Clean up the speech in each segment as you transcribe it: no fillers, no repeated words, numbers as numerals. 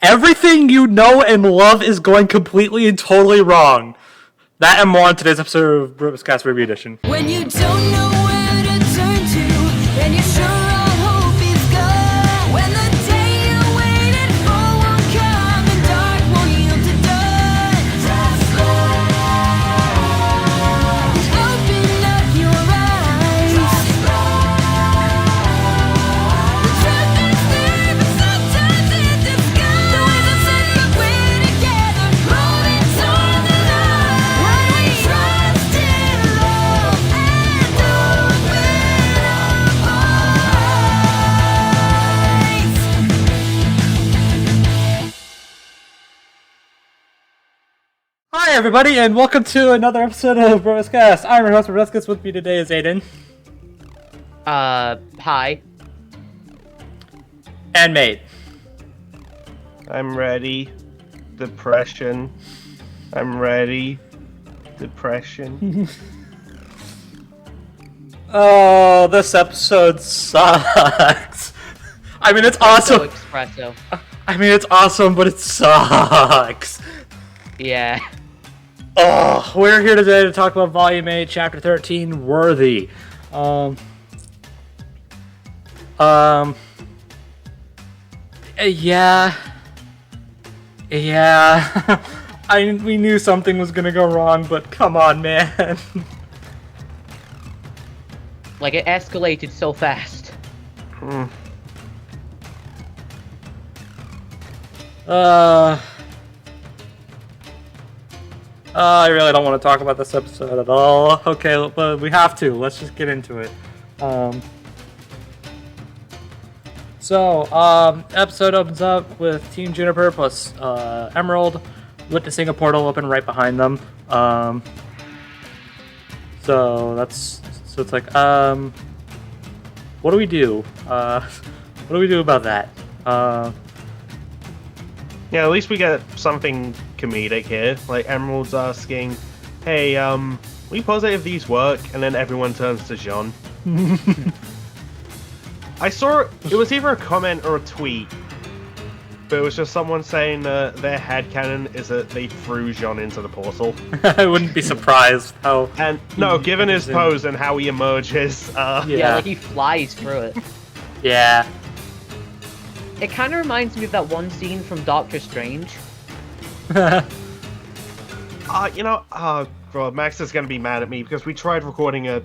Everything you know and love is going completely and totally wrong. That and more on today's episode of BrobusCast RWBY Edition. When you don't know where to turn to, and you're sure all hope is gone. When the day you're waiting for won't come, and dark won't yield to dawn. Just open up your eyes. The truth is there, but sometimes in disguise. The ways of saying that we're together, moving toward the light. When we trust in love and open our eyes. Hi, everybody, and welcome to another episode of BrobusCast. I'm your host, Brobuscus. With me today is Aidan. Hi. And Mate. I'm ready. Depression. I'm ready. Depression. Oh, this episode sucks. I mean, it's awesome. Espresso. I mean, it's awesome, but it sucks. Yeah. Oh, we're here today to talk about Volume 8, Chapter 13, Worthy. Yeah. We knew something was gonna go wrong, but come on, man. Like, it escalated so fast. I really don't want to talk about this episode at all. Okay, but we have to. Let's just get into it. Episode opens up with Team Juniper plus Emerald witnessing a portal open right behind them. So it's like, what do we do? What do we do about that? Yeah, at least we get something comedic here. Like, Emerald's asking, hey, we positive these work? And then everyone turns to Jean. I saw, it was either a comment or a tweet, but it was just someone saying that their headcanon is that they threw Jean into the portal. I wouldn't be surprised how... And, no, given his pose and how he emerges, Yeah, like he flies through it. Yeah. It kind of reminds me of that one scene from Doctor Strange. God, Max is gonna be mad at me because we tried recording a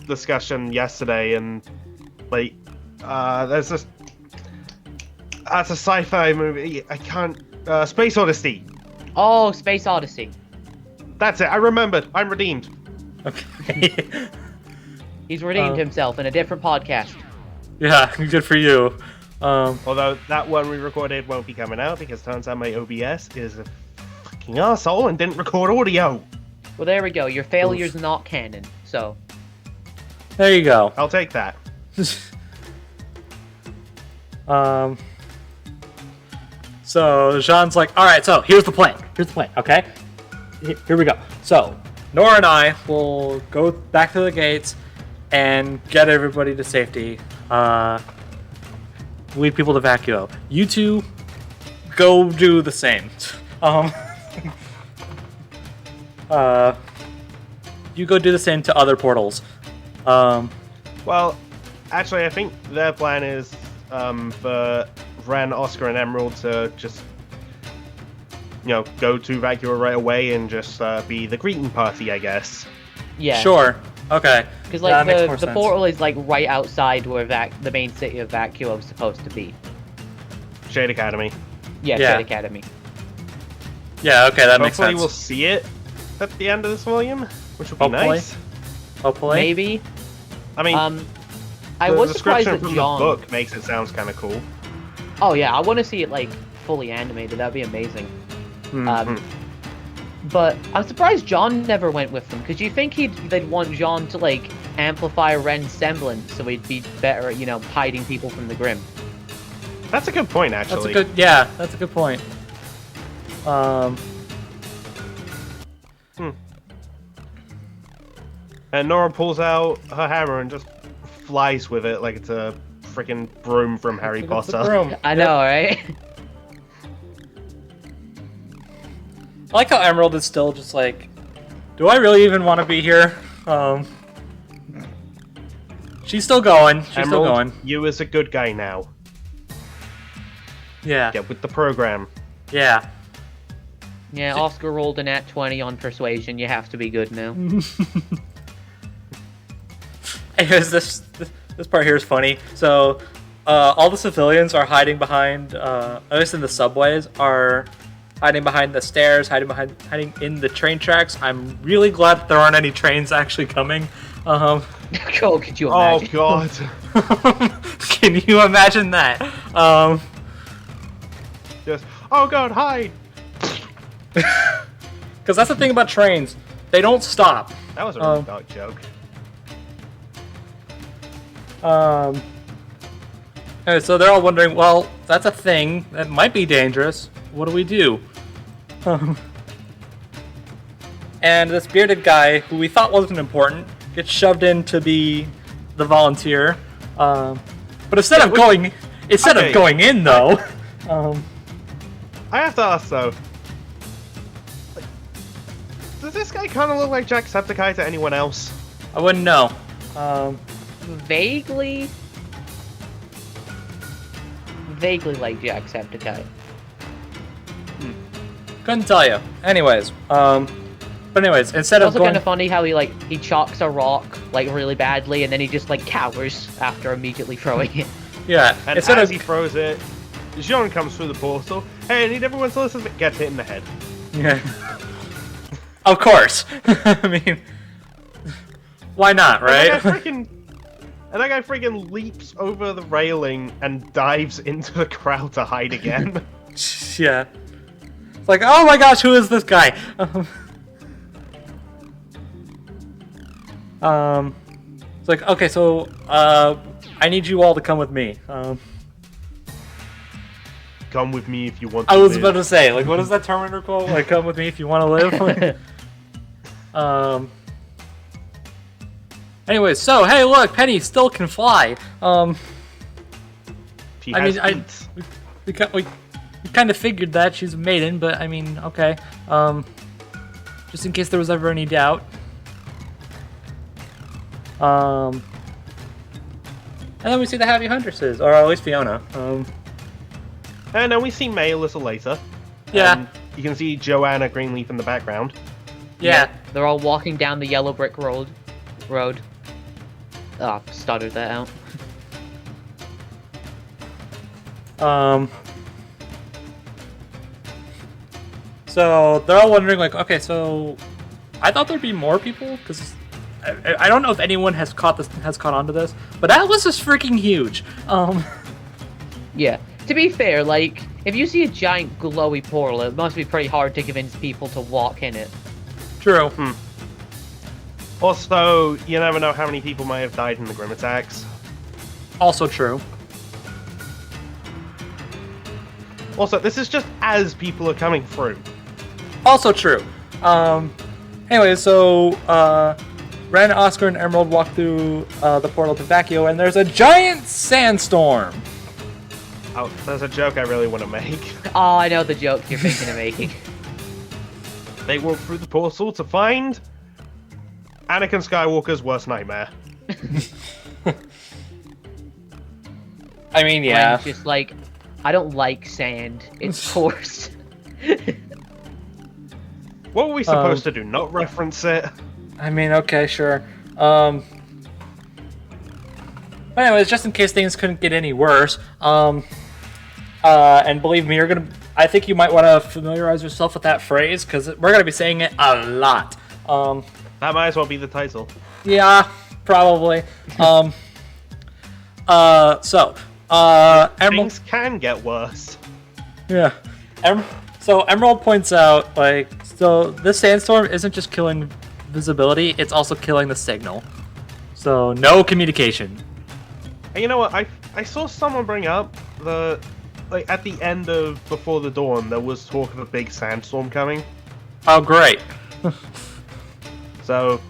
discussion yesterday and, like, there's this... That's a sci-fi movie, I can't... Space Odyssey! Oh, Space Odyssey. That's it, I remembered, I'm redeemed. Okay. He's redeemed himself in a different podcast. Yeah, good for you. Although, that one we recorded won't be coming out because turns out my OBS is a fucking asshole and didn't record audio. Well, there we go. Your failure's not canon, so... There you go. I'll take that. So Jean's like, alright, so here's the plan, okay? Here we go. So, Nora and I will go back to the gates and get everybody to safety. Lead people to vacuo. You two, go do the same. You go do the same to other portals. Well, actually, I think their plan is for Ren, Oscar, and Emerald to just, go to Vacuo right away and just be the greeting party, I guess. Yeah. Sure. Okay. Because, That makes more the sense. portal is, like, right outside where the main city of Vacuo is supposed to be. Shade Academy. Yeah, Yeah. Shade Academy. Yeah, okay, that makes Hopefully sense. we'll see it at the end of this volume, which would be Hopefully. nice. Hopefully. Maybe. I mean, I the was surprised description that from John... the book makes it sound kind of cool. Oh yeah, I want to see it like fully animated. That'd be amazing. Mhm. But I'm surprised John never went with them. Because you think they'd want John to like amplify Ren's semblance, so he'd be better at hiding people from the Grim. That's a good point, actually. That's a good point. And Nora pulls out her hammer and just flies with it like it's a freaking broom from Harry Potter. Broom. I know, right? I like how Emerald is still just like, do I really even want to be here? She's still going. She's Emerald, still going. you is a good guy now. Yeah. Get with the program. Yeah. Yeah, Oscar rolled a nat 20 on persuasion. You have to be good now. Anyways, this part here is funny. So, all the civilians are hiding behind, at least in the subways, are hiding behind the stairs, hiding in the train tracks. I'm really glad that there aren't any trains actually coming. Oh, could you Oh imagine? god. Can you imagine that? Just, oh god, hide! Because that's the thing about trains. They don't stop. That was a really dark joke. Anyway, so they're all wondering, well, that's a thing. That might be dangerous. What do we do? And this bearded guy, who we thought wasn't important, gets shoved in to be the volunteer. But instead of going in, though, I have to ask though. Like, does this guy kind of look like Jacksepticeye to anyone else? I wouldn't know. Vaguely like Jacksepticeye. Couldn't tell you. Anyways, instead It's of also going, kind of funny how he chalks a rock like really badly and then he just like cowers after immediately throwing it. yeah, And instead as of he throws it, Jean comes through the portal. Hey, I need everyone to listen, but gets hit in the head. yeah, of course. I mean, why not, right? And that guy freaking leaps over the railing and dives into the crowd to hide again. Yeah. It's like, oh my gosh, who is this guy? It's like, okay, so, I need you all to come with me. Come with me if you want to I was live. about to say, like, what is that Terminator quote? Like, come with me if you want to live? Anyways, so, hey, look, Penny still can fly. She I has mean, feet. we kind of figured that she's a maiden, but I mean, okay. Just in case there was ever any doubt. And then we see the Happy Huntresses, or at least Fiona. And then we see May a little later. Yeah. And you can see Joanna Greenleaf in the background. Yeah. They're all walking down the yellow brick road. Oh, stuttered that out. So they're all wondering, like, okay, so I thought there'd be more people because I don't know if anyone has caught on to this, but that list is freaking huge. Yeah. To be fair, like, if you see a giant glowy portal, it must be pretty hard to convince people to walk in it. True. Also, you never know how many people might have died in the Grim attacks. Also true. Also, this is just as people are coming through. Also true. Anyway, so Ren, Oscar, and Emerald walk through the portal to Vacchio, and there's a giant sandstorm. Oh, there's a joke I really want to make. Oh, I know the joke you're thinking of making. They walk through the portal to find Anakin Skywalker's worst nightmare. I mean, yeah. Ren's just like, I don't like sand. It's coarse. What were we supposed to do? Not reference it? I mean, okay, sure. But anyways, just in case things couldn't get any worse, and believe me, I think you might want to familiarize yourself with that phrase, because we're going to be saying it a lot. That might as well be the title. Yeah, probably. Emerald... Things can get worse. Yeah. So Emerald points out, like, so this sandstorm isn't just killing visibility, it's also killing the signal. So no communication. And you know what? I saw someone bring up at the end of Before the Dawn, there was talk of a big sandstorm coming. Oh, great. So,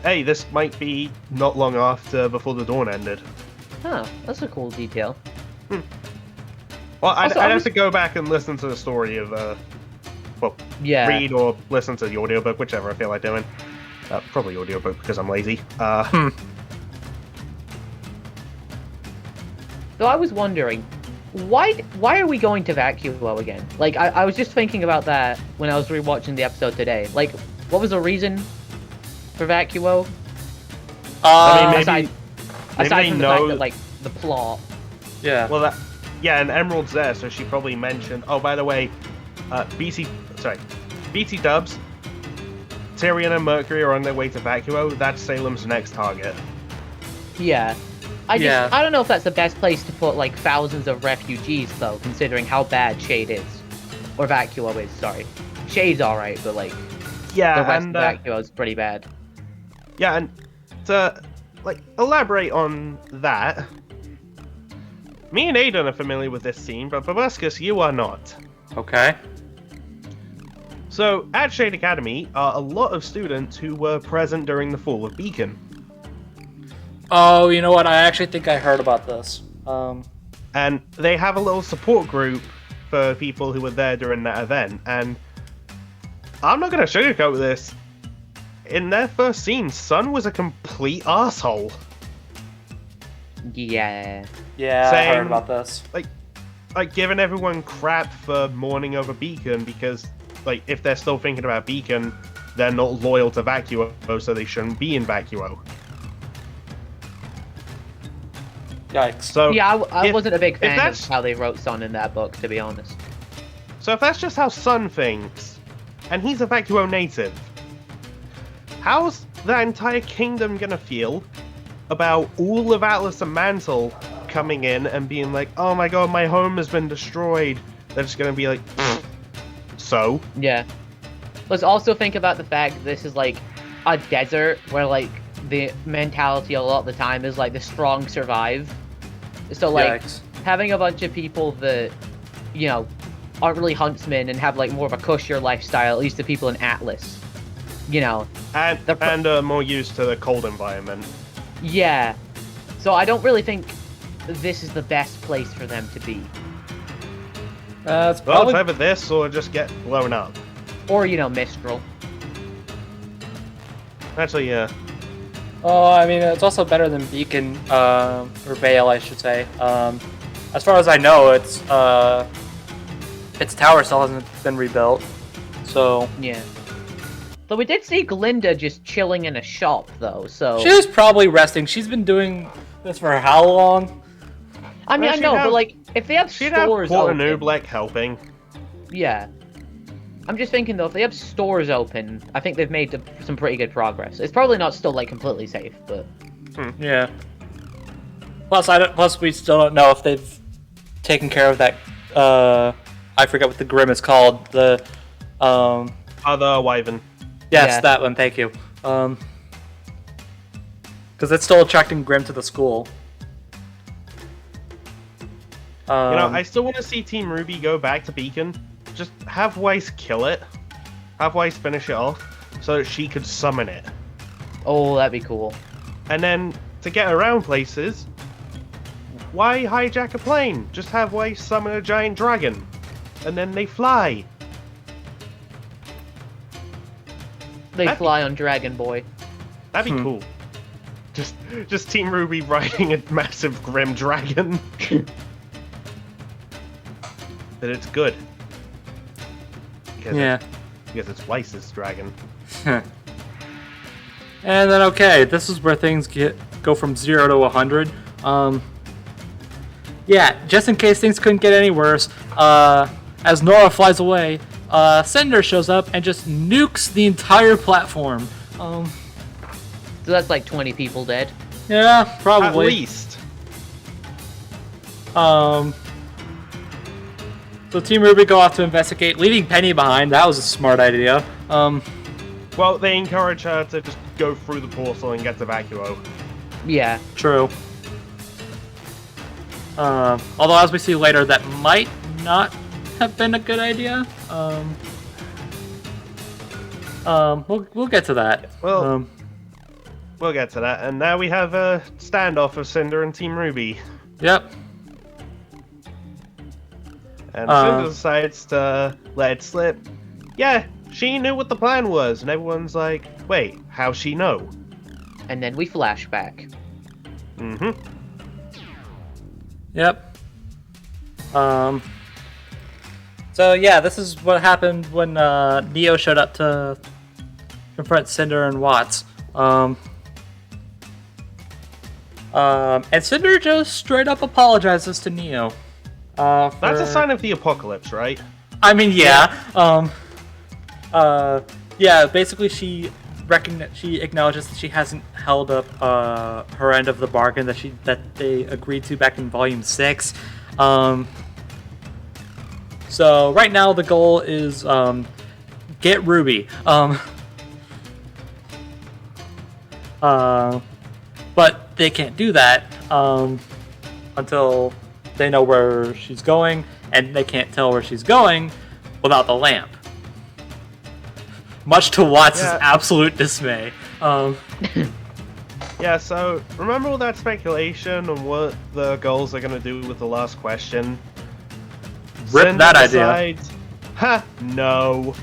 hey, this might be not long after Before the Dawn ended. Huh, that's a cool detail. Well, I'd Also, have to go back and listen to the story of Well, Yeah. read or listen to the audiobook, whichever I feel like doing. Probably audiobook because I'm lazy. So I was wondering, why are we going to Vacuo again? Like, I was just thinking about that when I was rewatching the episode today. Like, what was the reason for Vacuo? I mean, maybe Aside they from the know- fact that, like, the plot. Yeah. Well, and Emerald's there, so she probably mentioned. Oh, by the way, BT Dubs, Tyrion and Mercury are on their way to Vacuo. That's Salem's next target. Yeah. I Yeah. don't know if that's the best place to put, like, thousands of refugees, though, considering how bad Shade is. Or Vacuo is, sorry. Shade's alright, but, like, Yeah, the rest and of Vacuo is pretty bad. yeah, and to elaborate on that, me and Aidan are familiar with this scene, but Brobuscus, you are not. Okay. So, at Shade Academy are a lot of students who were present during the fall of Beacon. Oh, you know what? I actually think I heard about this. And they have a little support group for people who were there during that event. And I'm not going to sugarcoat this. In their first scene, Sun was a complete asshole. Yeah. Yeah, I Saying- heard about this. Like, giving everyone crap for mourning over Beacon because, like, if they're still thinking about Beacon, they're not loyal to Vacuo, so they shouldn't be in Vacuo. Yikes. So, Yeah, I if- wasn't a big if fan of that's- how they wrote Sun in that book, to be honest. So if that's just how Sun thinks, and he's a Vacuo native, how's that entire kingdom gonna feel about all of Atlas and Mantle coming in and being like, oh my god, my home has been destroyed? They're just gonna be like, so? Yeah. Let's also think about the fact that this is like a desert where like the mentality a lot of the time is like the strong survive. So like Yikes. having a bunch of people that, you know, aren't really huntsmen and have like more of a cushier lifestyle, at least the people in Atlas. You know. And, They're pro- and more used to the cold environment. Yeah. So I don't really think this is the best place for them to be. It's Well, probably it's either this or just get blown up. Or, you know, Mistral. Actually, yeah. Oh, I mean, it's also better than Beacon, or Vale, I should say. As far as I know, its tower still hasn't been rebuilt. So Yeah. Though we did see Glinda just chilling in a shop, though, so... she's probably resting. She's been doing this for how long? I mean, Well, I she'd know, have- but, like, if they have She'd have stores Port open... Noob helping. Yeah. I'm just thinking, though, if they have stores open, I think they've made some pretty good progress. It's probably not still, like, completely safe, but... Yeah. Plus, we still don't know if they've taken care of that. I forget what the Grim is called. The Other Wyvern. yes, Yeah. that one. Thank you. Because it's still attracting Grim to the school. You know, I still want to see Team RWBY go back to Beacon. Just have Weiss kill it. Have Weiss finish it off so that she could summon it. Oh, that'd be cool. And then, to get around places, why hijack a plane? Just have Weiss summon a giant dragon. And then they fly. They That'd be- fly on Dragon Boy. That'd be cool. Just Team RWBY riding a massive grim dragon. But it's good. yeah. Because it's Weiss's dragon. And then okay, this is where things go from 0 to 100. Yeah, just in case things couldn't get any worse, as Nora flies away, Cinder shows up and just nukes the entire platform. So that's like 20 people dead. Yeah, At probably. least. So Team RWBY go off to investigate, leaving Penny behind. That was a smart idea. Well, they encourage her to just go through the portal and get to Vacuo. Yeah. True. Although, as we see later, that might not have been a good idea. We'll get to that. Well, we'll get to that. And now we have a standoff of Cinder and Team RWBY. Yep. And Cinder decides to let it slip yeah, she knew what the plan was, and everyone's like, wait, how's she know? And then we flash back. Mm-hmm. Yep. So yeah, this is what happened when Neo showed up to confront Cinder and Watts. And Cinder just straight up apologizes to Neo. That's a sign of the apocalypse, right? I mean, yeah. Yeah. Basically, she acknowledges that she hasn't held up her end of the bargain that they agreed to back in Volume 6. So right now the goal is get Ruby. But they can't do that until they know where she's going, and they can't tell where she's going without the lamp. Much to Watts' absolute dismay. Yeah, so remember all that speculation on what the goals are going to do with the last question? Rip Cinder that idea. decides, ha, no.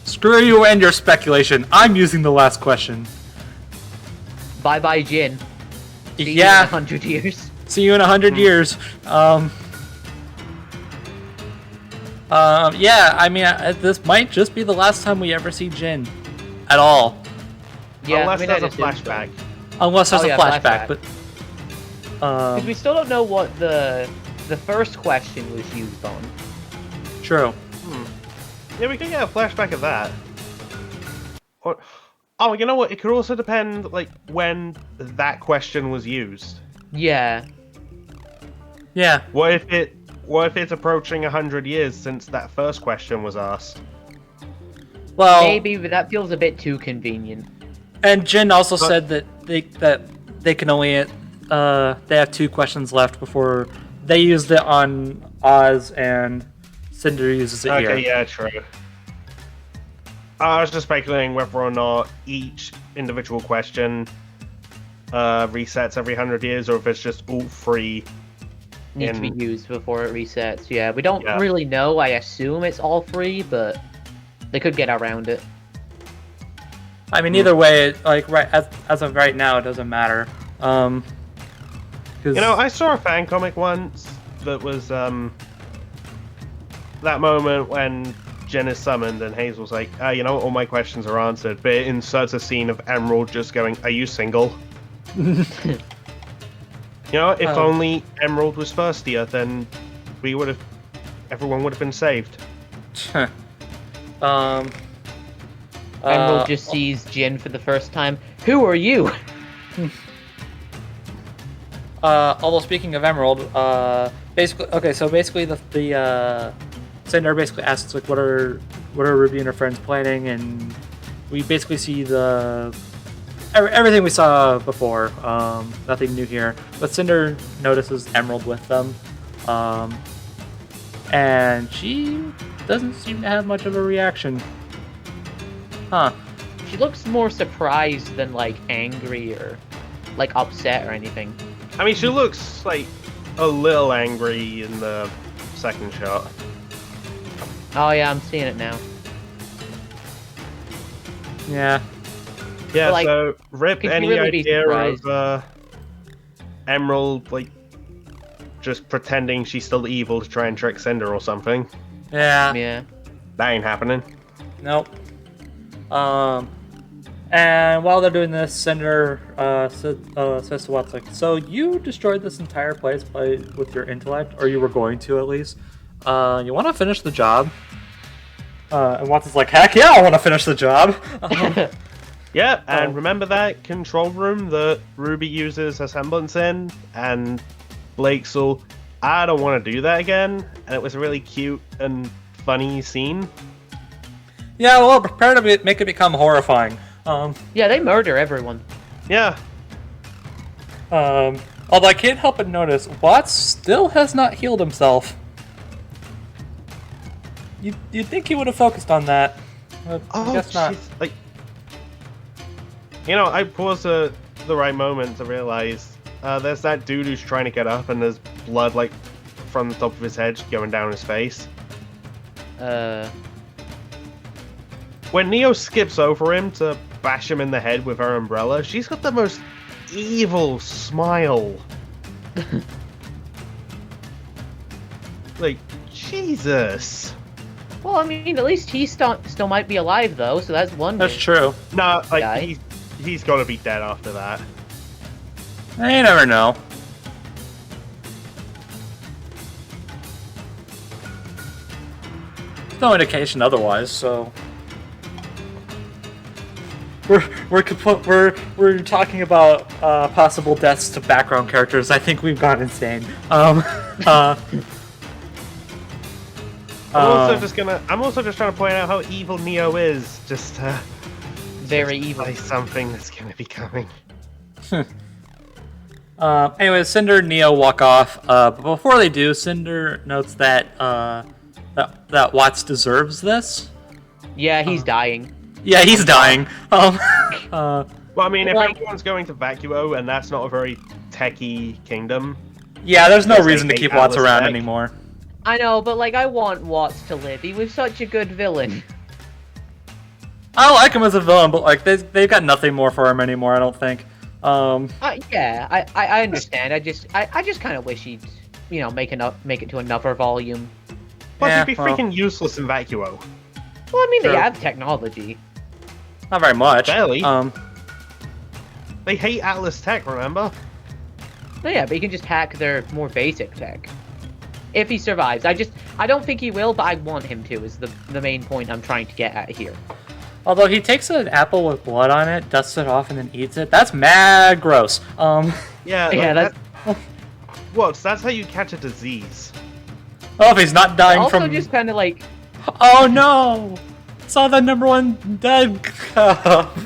Screw you and your speculation. I'm using the last question. Bye bye, Jin. See you in 100 years. See you in 100 years. Yeah, I mean, this might just be the last time we ever see Jin. At all. Yeah, Unless I mean, there's a I'd assume so. flashback. Unless there's Oh, a yeah, flashback, flashback. but... Because we still don't know what the first question was used on. True. Yeah, we could get a flashback of that. Or, oh, you know what? It could also depend, like, when that question was used. Yeah. Yeah. What if it's approaching 100 years since that first question was asked? Well, Maybe, but that feels a bit too convenient. and Jin also But- said that they can only they have 2 questions left before they used it on Oz and Cinder uses it here. Okay, yeah, true. I was just speculating whether or not each individual question resets every 100 years, or if it's just all 3. Needs to be used before it resets. Yeah, we don't Yeah. really know. I assume it's all free, but they could get around it. I mean, either way, like right as of right now, it doesn't matter. 'Cause- You know, I saw a fan comic once that was that moment when Jen is summoned and Hazel's like, you know, all my questions are answered, but it inserts a scene of Emerald just going, "Are you single?" You know, if Oh. only Emerald was thirstier, then everyone would have been saved. Emerald just sees Jin for the first time. Who are you? Although speaking of Emerald, basically the Cinder basically asks like what are Ruby and her friends planning, and we basically see everything we saw before. Nothing new here, but Cinder notices Emerald with them, and she doesn't seem to have much of a reaction. Huh. She looks more surprised than like angry or like upset or anything. I mean, she looks like a little angry in the second shot. Oh yeah, I'm seeing it now. Yeah. Yeah, But, like, so Rip, could you any really be idea surprised? of Emerald, like, just pretending she's still evil to try and trick Cinder or something? Yeah. Yeah. That ain't happening. Nope. And while they're doing this, Cinder says to Watts, like, so you destroyed this entire place with your intellect, or you were going to at least. You want to finish the job? And Watts is like, heck yeah, I want to finish the job. Yeah, and Oh. remember that control room that Ruby uses her semblance in? And Blake's all, I don't want to do that again. And it was a really cute and funny scene. Yeah, well, prepare to make it become horrifying. Yeah, they murder everyone. Yeah, Although I can't help but notice, Watts still has not healed himself. You'd think he would have focused on that. But I guess not. jeez, like, you know, I paused at the right moment to realize there's that dude who's trying to get up, and there's blood like from the top of his head going down his face. when Neo skips over him to bash him in the head with her umbrella, she's got the most evil smile. Like, Jesus. Well, I mean, at least he still might be alive though, so that's one. That's good true. Nah, like guy. he's got to be dead after that. You never know. There's no indication otherwise, so we're talking about possible deaths to background characters. I think we've gone insane. I'm also just trying to point out how evil Neo is. Just very evil. by something that's gonna be coming. Anyway, Cinder and Neo walk off. But before they do, Cinder notes that that Watts deserves this. Yeah, he's dying. Yeah, he's dying. Well, I mean, if Like- everyone's going to Vacuo, and that's not a very techie kingdom, Yeah, there's no Because they reason to hate keep Watts Atlas around Tech. anymore. I know, but like, I want Watts to live. He was such a good villain. I like him as a villain, but like they've got nothing more for him anymore. I don't think. Yeah, I understand. I just kind of wish he'd, make it to another volume. plus Yeah, he'd be well. freaking useless in Vacuo. Well, I mean, True. they have technology. Not very much. Barely. They hate Atlas Tech, remember? No, yeah, but he can just hack their more basic tech. If he survives. I don't think he will, but I want him to, is the main point I'm trying to get at here. Although he takes an apple with blood on it, dusts it off, and then eats it. That's mad gross. Yeah, Yeah, like that's how you catch a disease. Oh, if he's not dying Also, from. just kind of like, Oh no! Saw the #1 dead cup.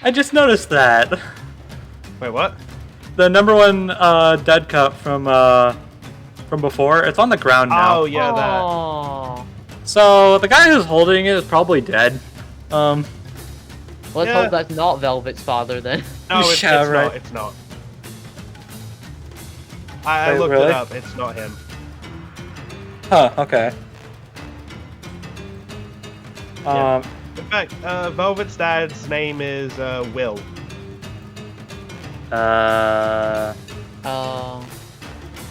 I just noticed that. Wait, what? The #1 dead cup from before. It's on the ground now. Oh yeah, that. oh. So the guy who's holding it is probably dead. Let's Yeah. hope that's not Velvet's father then. No, it's Yeah, not. right. It's not. I Wait, looked really? it up. It's not him. Huh. Okay. Yeah. In fact, Velvet's dad's name is Will. Oh.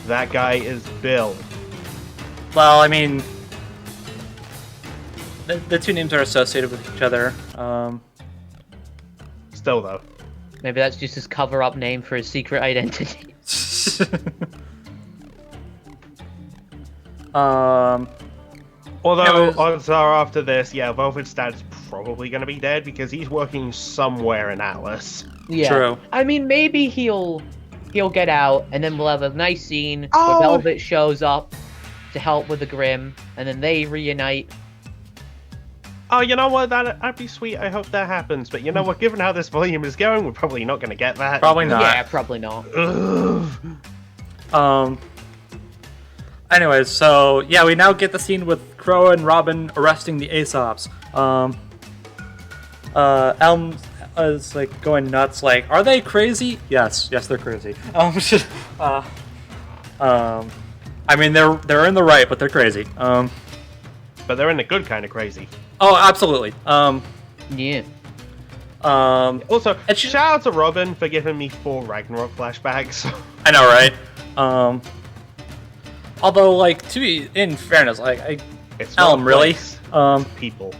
That guy is Bill. Well, I mean, the two names are associated with each other. Still though. Maybe that's just his cover-up name for his secret identity. Although It was- odds are after this, yeah, Velvet's dad's probably gonna be dead because he's working somewhere in Atlas. Yeah. True. I mean, maybe he'll get out, and then we'll have a nice scene Oh. where Velvet shows up to help with the Grim, and then they reunite. Oh, you know what? That'd be sweet. I hope that happens. But you know what? Given how this volume is going, we're probably not gonna get that. Probably not. Yeah, probably not. Ugh. Anyways, so yeah, we now get the scene with Crow and Robin arresting the Aesops. Elm is like going nuts. Like, are they crazy? Yes, they're crazy. I mean, they're in the right, but they're crazy. But they're in the good kind of crazy. Oh, absolutely. Yeah. Also, And she- shout out to Robin for giving me 4 Ragnarok flashbacks. I know, right? Although, like, to be in fairness, like, It's not Elm, a really? place, it's people.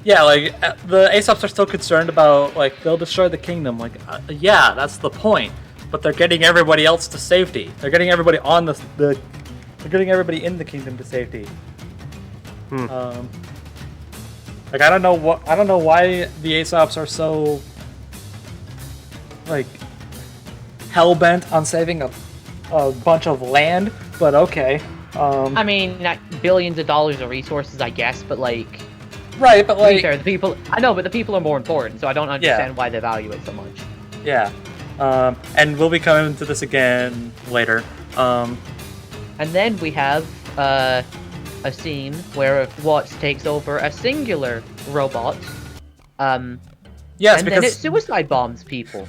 Yeah, like, the Aesops are still concerned about, like, they'll destroy the kingdom. Like, yeah, that's the point. But they're getting everybody else to safety. They're getting everybody on they're getting everybody in the kingdom to safety. Like, I don't know why the Aesops are so, like, hell-bent on saving a bunch of land, but okay. I mean, not billions of dollars of resources, I guess, but like, Right, but to be like, fair, the people. I know, but the people are more important, so I don't understand why they value it so much. yeah. And we'll be coming to this again later. And then we have a scene where Watts takes over a singular robot. Yes, and then it because suicide bombs people.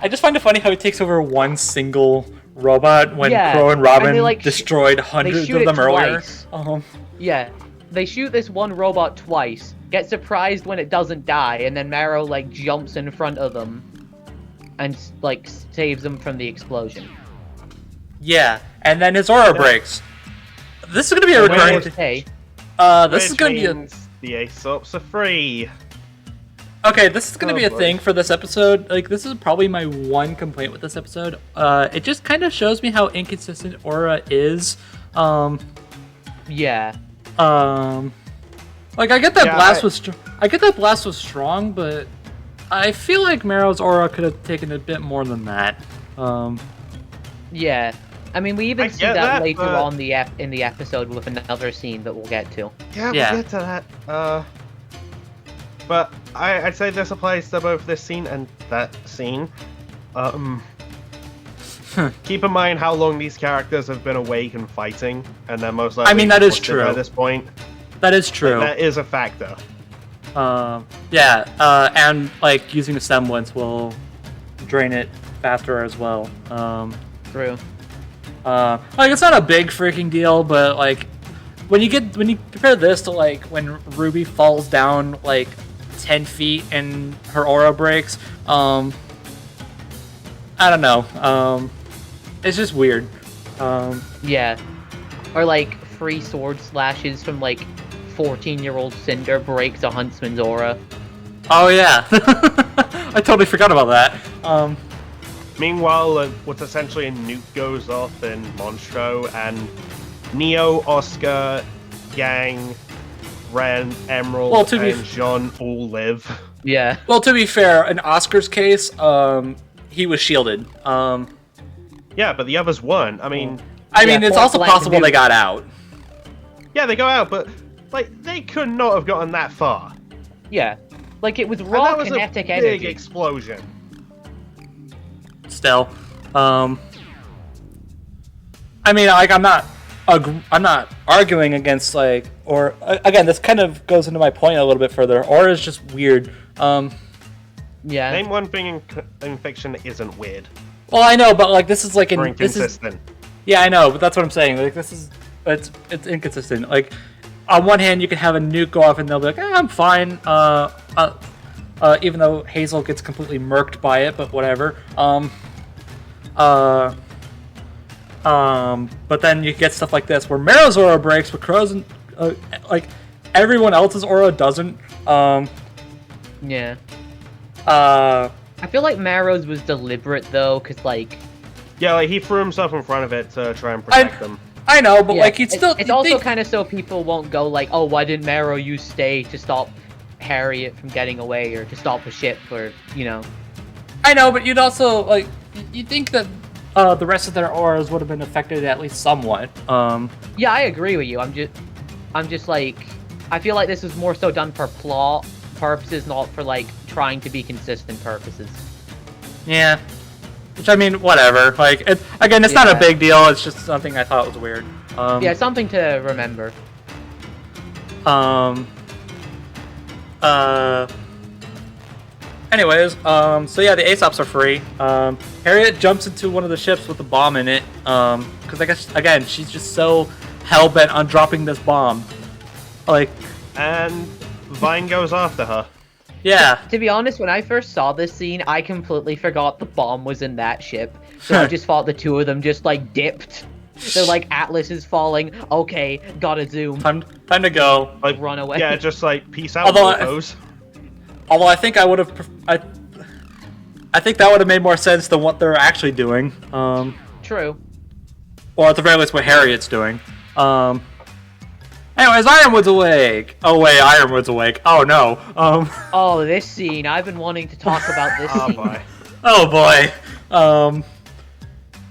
I just find it funny how he takes over one single robot when Yeah, Crow and and Robin they, like, destroyed hundreds shoot of it them earlier. twice. Um, Yeah. they shoot this one robot twice, get surprised when it doesn't die, and then Marrow like jumps in front of them and like saves them from the explosion. Yeah, and then his aura breaks. This is gonna be a And recurring. hey, This is Which gonna be a. means the Aesops are free. Okay, this is gonna be a boy. thing for this episode. Like, this is probably my one complaint with this episode. It just kind of shows me how inconsistent Aura is. yeah. Like, I get that Yeah, blast I- was I get that blast was strong, but I feel like Marrow's aura could have taken a bit more than that. Yeah. I mean, we I even see get that, that, later but- on in the episode with another scene that we'll get to. Yeah, Yeah. we'll get to that. But I'd say this applies to both this scene and that scene. Keep in mind how long these characters have been awake and fighting, and they're most likely I mean, that is exhausted true. at this point. That is true. That is a factor. Yeah, and like using a semblance will drain it faster as well. True. Like, it's not a big freaking deal, but like when you compare this to like when Ruby falls down like 10 feet and her aura breaks, I don't know. It's just weird. Yeah. Or like free sword slashes from like 14-year-old Cinder breaks a huntsman's aura. Oh yeah, I totally forgot about that. Meanwhile, what's essentially a nuke goes off in Monstro, and Neo, Oscar, Yang, Ren, Emerald, Well, to be and Jean all live. Yeah. Well, to be fair, in Oscar's case, he was shielded. Yeah, but the others weren't. I mean, I Yeah, mean, it's point also blank possible they dude. got out. yeah, they go out, but like they could not have gotten that far. Yeah. Like, it was And raw that was a kinetic big energy. explosion. Still, I mean, like, I'm not arguing against like, or again, this kind of goes into my point a little bit further. Or is just weird. Yeah. Name one thing in fiction that isn't weird Well, I know, but like, this is like or this is inconsistent. yeah, I know, but that's what I'm saying. Like, this is it's inconsistent. Like, on one hand, you can have a nuke go off and they'll be like, I'm fine. Even though Hazel gets completely murked by it, but whatever. But then you get stuff like this where Marrow's aura breaks, but Crow's like everyone else's aura doesn't. Yeah. Uh, I feel like Marrow's was deliberate, though, because, like... Yeah, like he threw himself in front of it to try and protect them. I know, but yeah, like you'd still. It's you'd also think- kind of so people won't go, like, oh, why didn't Marrow use Stay to stop Harriet from getting away, or to stop the ship, or, you know... I know, but you'd also like you'd think that the rest of their auras would have been affected at least somewhat. Yeah, I agree with you. I'm just like, I feel like this is more so done for plot purposes, not for like trying to be consistent purposes. Yeah. Which, I mean, whatever. Like, it's not a Yeah. big deal. It's just something I thought was weird. Yeah, something to remember. Anyways, so yeah, the Aesops are free. Harriet jumps into one of the ships with a bomb in it. Because I guess, again, she's just so hell-bent on dropping this bomb. Like, And Vine goes after her. yeah. To be honest, when I first saw this scene, I completely forgot the bomb was in that ship. So I just thought the two of them just like dipped. They're like, Atlas is falling. Okay, gotta zoom. Time to go. Like, Run away. Yeah, just like peace out, Although I- mofos. Although I think I would have... I think that would have made more sense than what they're actually doing. True. Or at the very least, what Harriet's doing. Anyways, Ironwood's awake. Oh wait, Ironwood's awake. Oh no. Oh, this scene. I've been wanting to talk about this Oh scene. boy. Oh boy.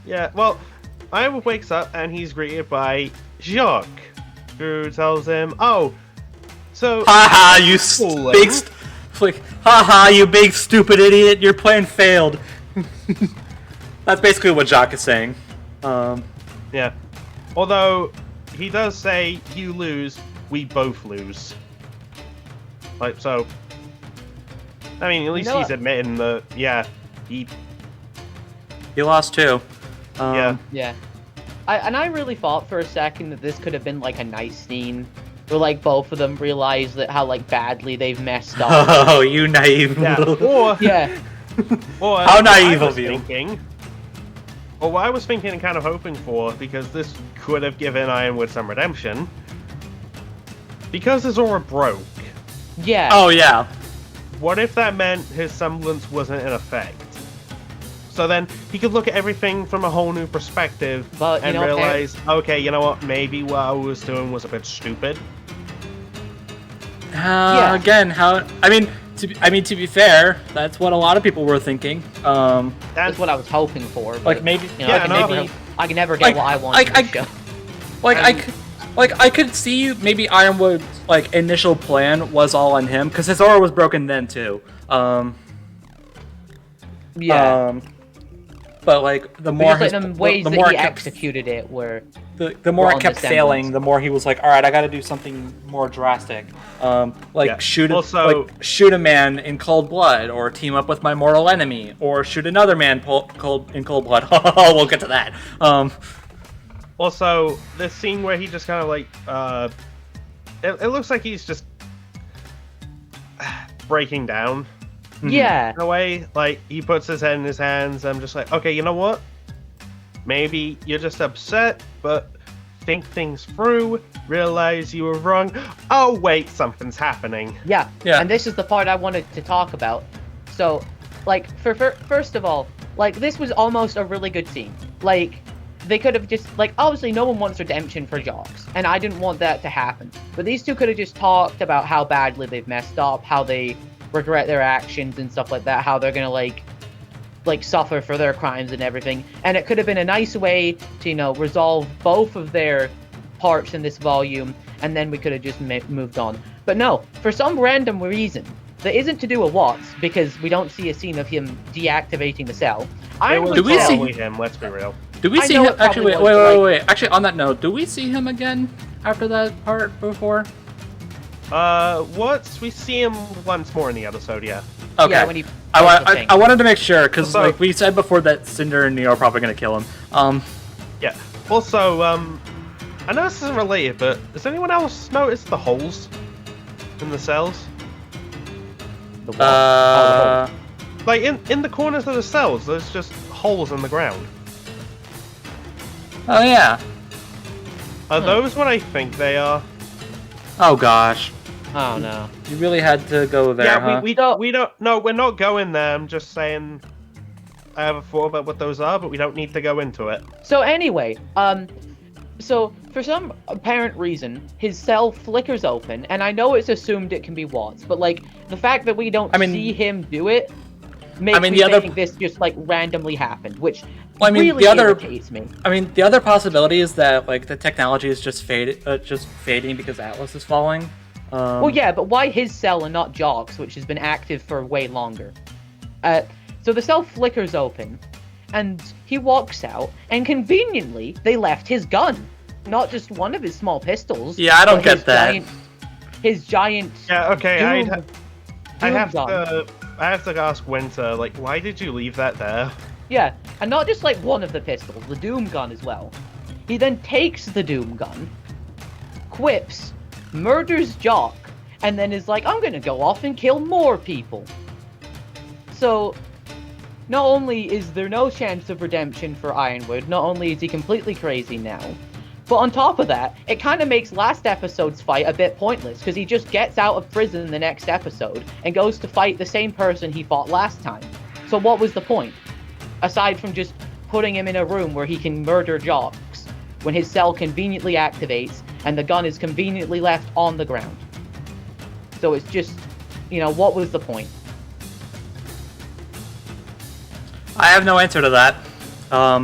Yeah, well, Ironwood wakes up and he's greeted by Jacques, who tells him, "Oh, so Haha, you Fooling. big... Like, haha, you big stupid idiot. Your plan failed. That's basically what Jacques is saying. yeah." Although he does say, "You lose, we both lose." Like so. I mean, at least know he's what? admitting that. Yeah, he. He lost too. Yeah. Yeah. I really thought for a second that this could have been like a nice scene where like both of them realize that how like badly they've messed up. Oh, you naive Yeah. little... Or Yeah. Or How what naive I was of you. Thinking, or what I was thinking and kind of hoping for, because this could have given Ironwood some redemption, because his aura broke. Yeah. Oh, yeah. What if that meant his semblance wasn't in effect? So then he could look at everything from a whole new perspective But, you and know, realize, okay, you know what? Maybe what I was doing was a bit stupid. Yeah. Again, how... to be fair, that's what a lot of people were thinking. That's what I was hoping for. But, Like, maybe... you know, Yeah, I can never get what I want in the show. I could see maybe Ironwood's like initial plan was all on him because his aura was broken then too. Yeah. But like the But more just like his, the ways the that more he it kept, executed it were the more were it on kept the failing, semblance. the more he was like, all right, I got to do something more drastic. Yeah. Shoot Also- shoot a man in cold blood, or team up with my mortal enemy, or shoot another man in cold blood. We'll get to that. Also, this scene where he just kind of like, it looks like he's just breaking down Yeah. in a way. Like, he puts his head in his hands. I'm just like, okay, you know what? Maybe you're just upset, but think things through, realize you were wrong. Oh, wait, something's happening. Yeah. Yeah. And this is the part I wanted to talk about. So, like, first of all, like, this was almost a really good scene. Like, they could have just, like, obviously no one wants redemption for Jocks, and I didn't want that to happen. But these two could have just talked about how badly they've messed up, how they regret their actions and stuff like that, how they're gonna, like suffer for their crimes and everything. And it could have been a nice way to, you know, resolve both of their parts in this volume, and then we could have just moved on. But no, for some random reason, that isn't to do with Watts, because we don't see a scene of him deactivating the cell. It was Do we see- probably him, let's be real. Do we I see know him? it probably Actually, was, but, wait. Actually, on that note, do we see him again after that part before? We see him once more in the episode, yeah. Okay. Yeah, when he I wanted to make sure because So- like we said before that Cinder and Neo are probably gonna kill him. Yeah. Also, I know this isn't related, but has anyone else noticed the holes in the cells? the wall. Like, in the corners of the cells, there's just holes in the ground. Oh yeah. Are those what I think they are? Oh gosh. Oh no. You really had to go there, Yeah, huh? we don't. No, we're not going there. I'm just saying. I have a thought about what those are, but we don't need to go into it. So anyway, so for some apparent reason, his cell flickers open, and I know it's assumed it can be Watts, but like the fact that we don't see him do it makes me think this just like randomly happened, which really irritates me. I mean, the other possibility is that like the technology is just fading because Atlas is falling. Well, yeah, but why his cell and not Jock's, which has been active for way longer? So the cell flickers open, and he walks out, and conveniently, they left his gun. Not just one of his small pistols. Yeah, I don't but get his that. His giant... Yeah, okay, I Doom have gun. I have to ask Winter, like, why did you leave that there? Yeah, and not just like one of the pistols, the Doom gun as well. He then takes the Doom gun, quips, murders Jock, and then is like, I'm gonna go off and kill more people. So, not only is there no chance of redemption for Ironwood, not only is he completely crazy now, but on top of that, it kind of makes last episode's fight a bit pointless, because he just gets out of prison the next episode and goes to fight the same person he fought last time. So what was the point? Aside from just putting him in a room where he can murder Jocks, when his cell conveniently activates and the gun is conveniently left on the ground. So it's just, you know, what was the point? I have no answer to that. I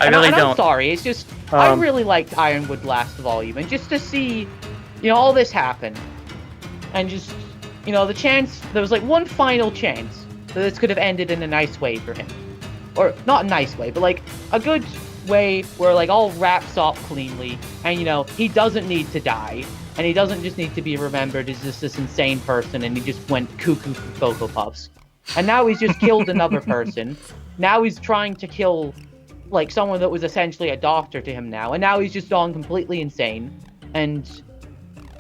really don't. I'm sorry, it's just, I really liked Ironwood last volume, and just to see, you know, all this happen, and just, you know, the chance, there was like one final chance that this could have ended in a nice way for him. Or, not a nice way, but like, a good way where like all wraps up cleanly, and you know, he doesn't need to die, and he doesn't just need to be remembered as just this insane person, and he just went cuckoo for Cocoa Puffs. And now he's just killed another person. Now he's trying to kill, like, someone that was essentially a doctor to him now. And now he's just gone completely insane. And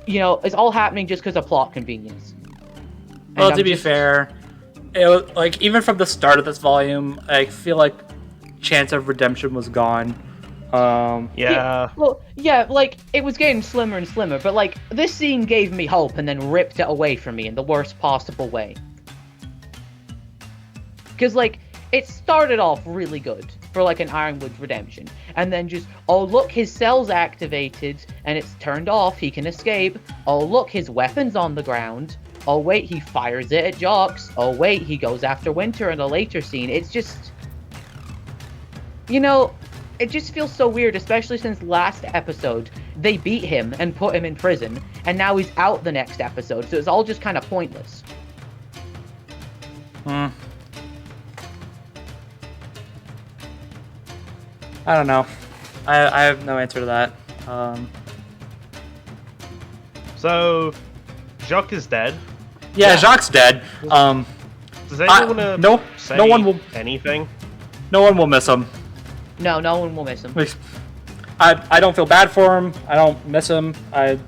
it's all happening just because of plot convenience. And Well, I'm to be just- fair, it was, like, even from the start of this volume, I feel like chance of redemption was gone. Yeah. Well, yeah, like, it was getting slimmer and slimmer, but, like, this scene gave me hope and then ripped it away from me in the worst possible way. Because, like, it started off really good for, like, an Ironwood redemption. And then just, oh, look, his cell's activated and it's turned off, he can escape. Oh, look, his weapon's on the ground. Oh, wait, he fires it at Jocks. Oh, wait, he goes after Winter in a later scene. It's just... it just feels so weird, especially since last episode, they beat him and put him in prison, and now he's out the next episode, so it's all just kind of pointless. I don't know. I have no answer to that. So, Jacques is dead. Yeah, Jacques dead. Does anyone want to say no one will. anything? No one will miss him. No one will miss him. I don't feel bad for him. I don't miss him. It's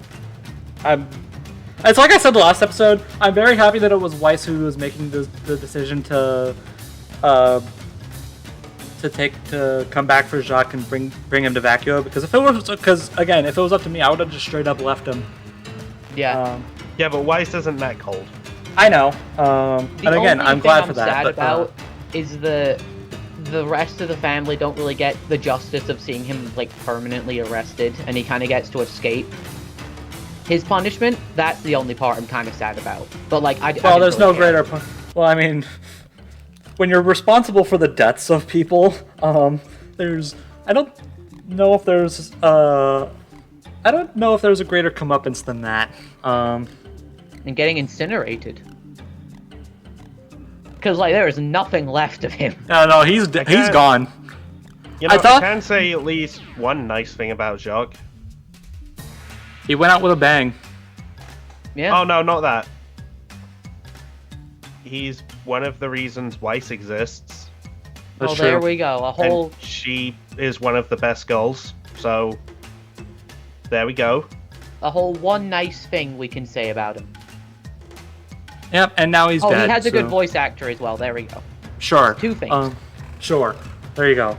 like I said the last episode. I'm very happy that it was Weiss who was making the decision to come back for Jacques and bring him to Vacuo, because if it was up to me, I would have just straight up left him. Yeah. Yeah, but Weiss isn't that cold. I know. The And again, only I'm glad thing for that. sad But, about is the rest of the family don't really get the justice of seeing him, like, permanently arrested, and he kind of gets to escape his punishment. That's the only part I'm kind of sad about. But, like, I well, didn't there's really no care. greater. When you're responsible for the deaths of people, I don't know if there's a greater comeuppance than that. And getting incinerated. Because, like, there is nothing left of him. No, he's can't- gone. You know, I thought- I can say at least one nice thing about Jacques. He went out with a bang. Yeah. Oh no, not that. He's one of the reasons Weiss exists. That's true. There we go. A whole... And she is one of the best girls. So, there we go. A whole one nice thing we can say about him. Yep, and now he's Oh, dead. he has a good so- voice actor as well. There we go. Sure. Two things. Sure. There you go.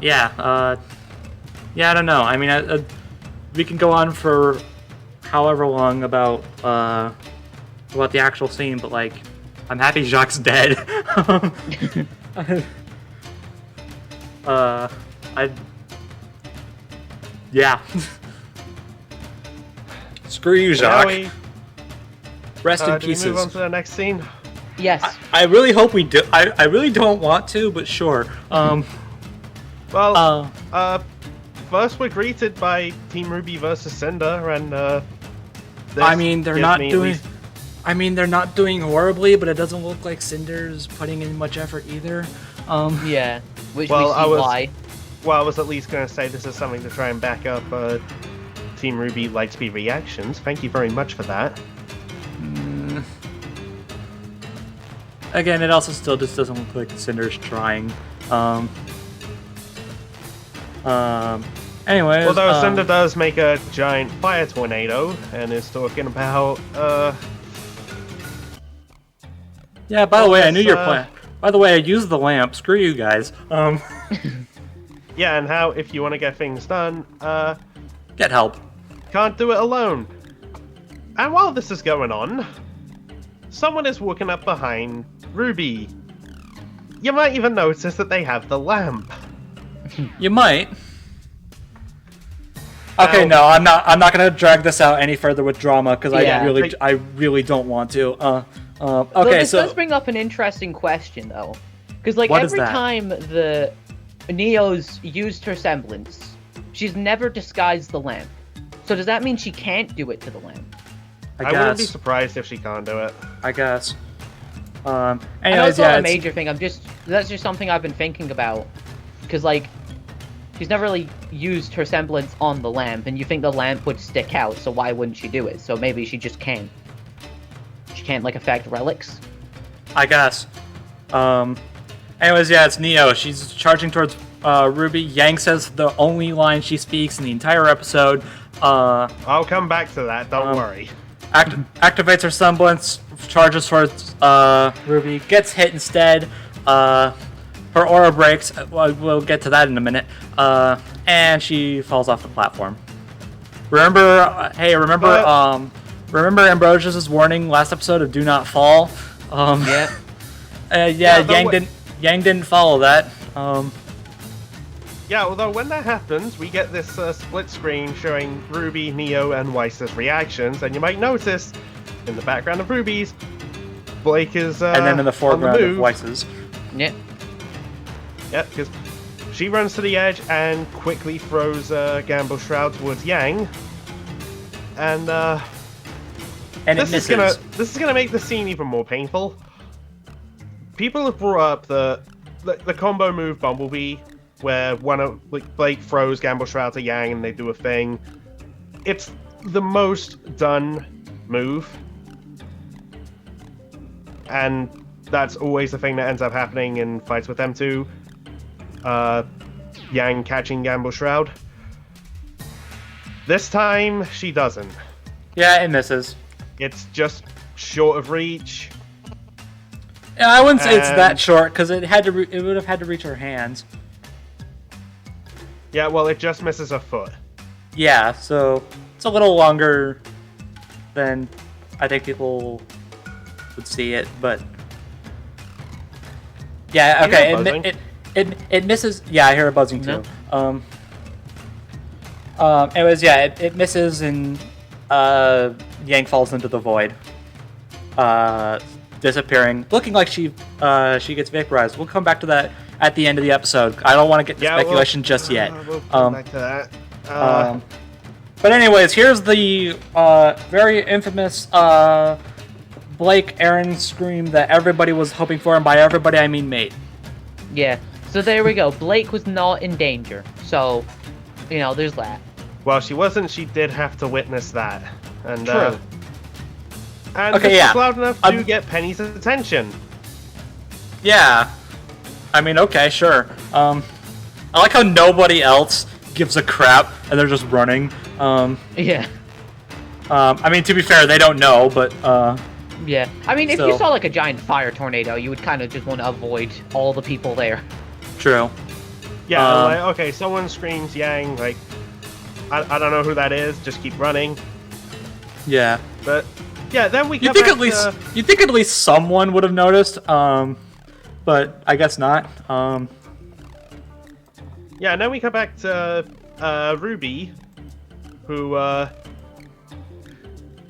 Yeah, I don't know. I mean, we can go on for however long about the actual scene, but, like, I'm happy Jacques' dead. Yeah. Screw you, Shall Jacques. we, Rest in do we pieces. move on to the next scene? Yes. I really hope we do. I really don't want to, but sure. Well, first we're greeted by Team RWBY versus Cinder, and this I mean, they're gives not me at doing. least- I mean, they're not doing horribly, but it doesn't look like Cinder's putting in much effort either. Yeah. Which Well, we see I was- why. Well, I was at least going to say this is something to try and back up Team RWBY Lightspeed reactions. Thank you very much for that. Again, it also still just doesn't look like Cinder's trying. Anyways. Although Cinder does make a giant fire tornado and is talking about, Yeah. By the way, I knew your let's, plan. By the way, I used the lamp. Screw you guys. yeah, and how if you want to get things done, Get help. can't do it alone. And while this is going on, someone is walking up behind RWBY. You might even notice that they have the lamp. You might. Okay, no, I'm not gonna drag this out any further with drama because Yeah. I really don't want to. Though Okay, this so does bring up an interesting question, though. Because, like, What is every that? time the Neo's used her semblance, she's never disguised the lamp. So does that mean she can't do it to the lamp? I wouldn't be surprised if she can't do it. I guess. I know Anyways, it's not yeah, a it's- major thing. That's just something I've been thinking about. Because, like, she's never really used her semblance on the lamp, and you think the lamp would stick out, so why wouldn't she do it? So maybe she just can't. She can't, like, affect relics? I guess. Anyways, yeah, it's Neo. She's charging towards RWBY. Yang says the only line she speaks in the entire episode. I'll come back to that. Don't worry. Activates her semblance, charges towards RWBY, gets hit instead. Her aura breaks. We'll get to that in a minute. And she falls off the platform. Remember Ambrosius's warning last episode of do not fall? Yeah. Yang didn't follow that. Yeah, although when that happens, we get this split screen showing RWBY, Neo, and Weiss's reactions, and you might notice in the background of RWBY's, Blake is and then in the foreground of Weiss's. Yeah. Yeah, because she runs to the edge and quickly throws Gamble Shroud towards Yang, and it misses. This is gonna make the scene even more painful. People have brought up the combo move Bumblebee, where Blake throws Gamble Shroud to Yang and they do a thing. It's the most done move, and that's always the thing that ends up happening in fights with them two. Yang catching Gamble Shroud. This time she doesn't. Yeah, it misses. It's just short of reach. Yeah, I wouldn't say it's that short because it would have had to reach her hands. Yeah, well, it just misses a foot. Yeah, so it's a little longer than I think people would see it, but yeah, okay, it misses. Yeah, I hear a buzzing too. No. It misses and Yang falls into the void, disappearing, looking like she gets vaporized. We'll come back to that at the end of the episode. I don't want to get to speculation just yet. We'll come back to that. But anyways, here's the very infamous Blake Aaron scream that everybody was hoping for, and by everybody I mean mate. Yeah. So there we go. Blake was not in danger. So, there's that. Well, she wasn't. She did have to witness that. And, True. And Okay, this yeah. was loud enough to get Penny's attention. Yeah. I mean, okay, sure. I like how nobody else gives a crap, and they're just running. Yeah. I mean, to be fair, they don't know, but, Yeah. I mean, if So- you saw like a giant fire tornado, you would kind of just want to avoid all the people there. true. Yeah, okay, someone screams Yang, like, I don't know who that is, just keep running. Yeah. But, yeah, then we You come think back you think at least someone would have noticed, but I guess not. Yeah, and then we come back to RWBY, who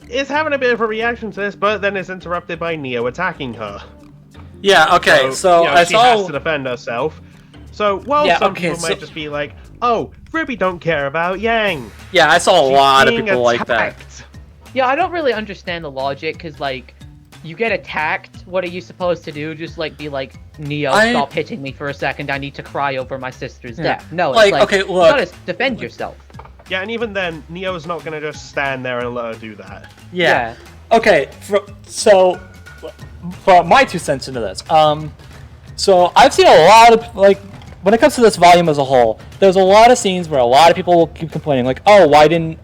is having a bit of a reaction to this, but then is interrupted by Neo attacking her. Yeah, okay, so I she saw... has to defend herself. So, well, Yeah, some okay, people might just be like, oh, RWBY don't care about Yang. Yeah, I saw a She's lot of being people like that. attacked." Yeah, I don't really understand the logic, because, like, you get attacked, what are you supposed to do? Just, like, be like, Neo, stop hitting me for a second, I need to cry over my sister's death. No, Like, it's like, okay, you look. gotta defend yourself. Yeah, and even then, Neo's not gonna just stand there and let her do that. Yeah. Okay, so for my 2 cents into this, so I've seen a lot of, like, when it comes to this volume as a whole, there's a lot of scenes where a lot of people will keep complaining, like, oh, why didn't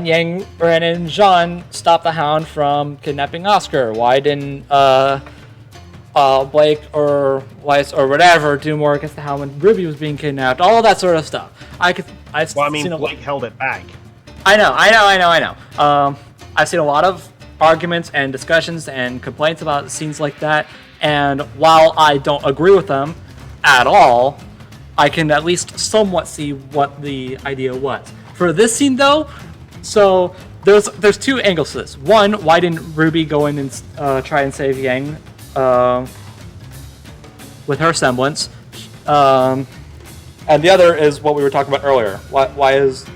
Yang, Ren, and Jean stop the Hound from kidnapping Oscar? Why didn't Blake or Weiss or whatever do more against the Hound when RWBY was being kidnapped? All of that sort of stuff. Blake held it back. I know. I've seen a lot of arguments and discussions and complaints about scenes like that, and while I don't agree with them at all, I can at least somewhat see what the idea was. For this scene, though, so there's 2 angles to this. One, why didn't RWBY go in and try and save Yang with her semblance? And the other is what we were talking about earlier. Why does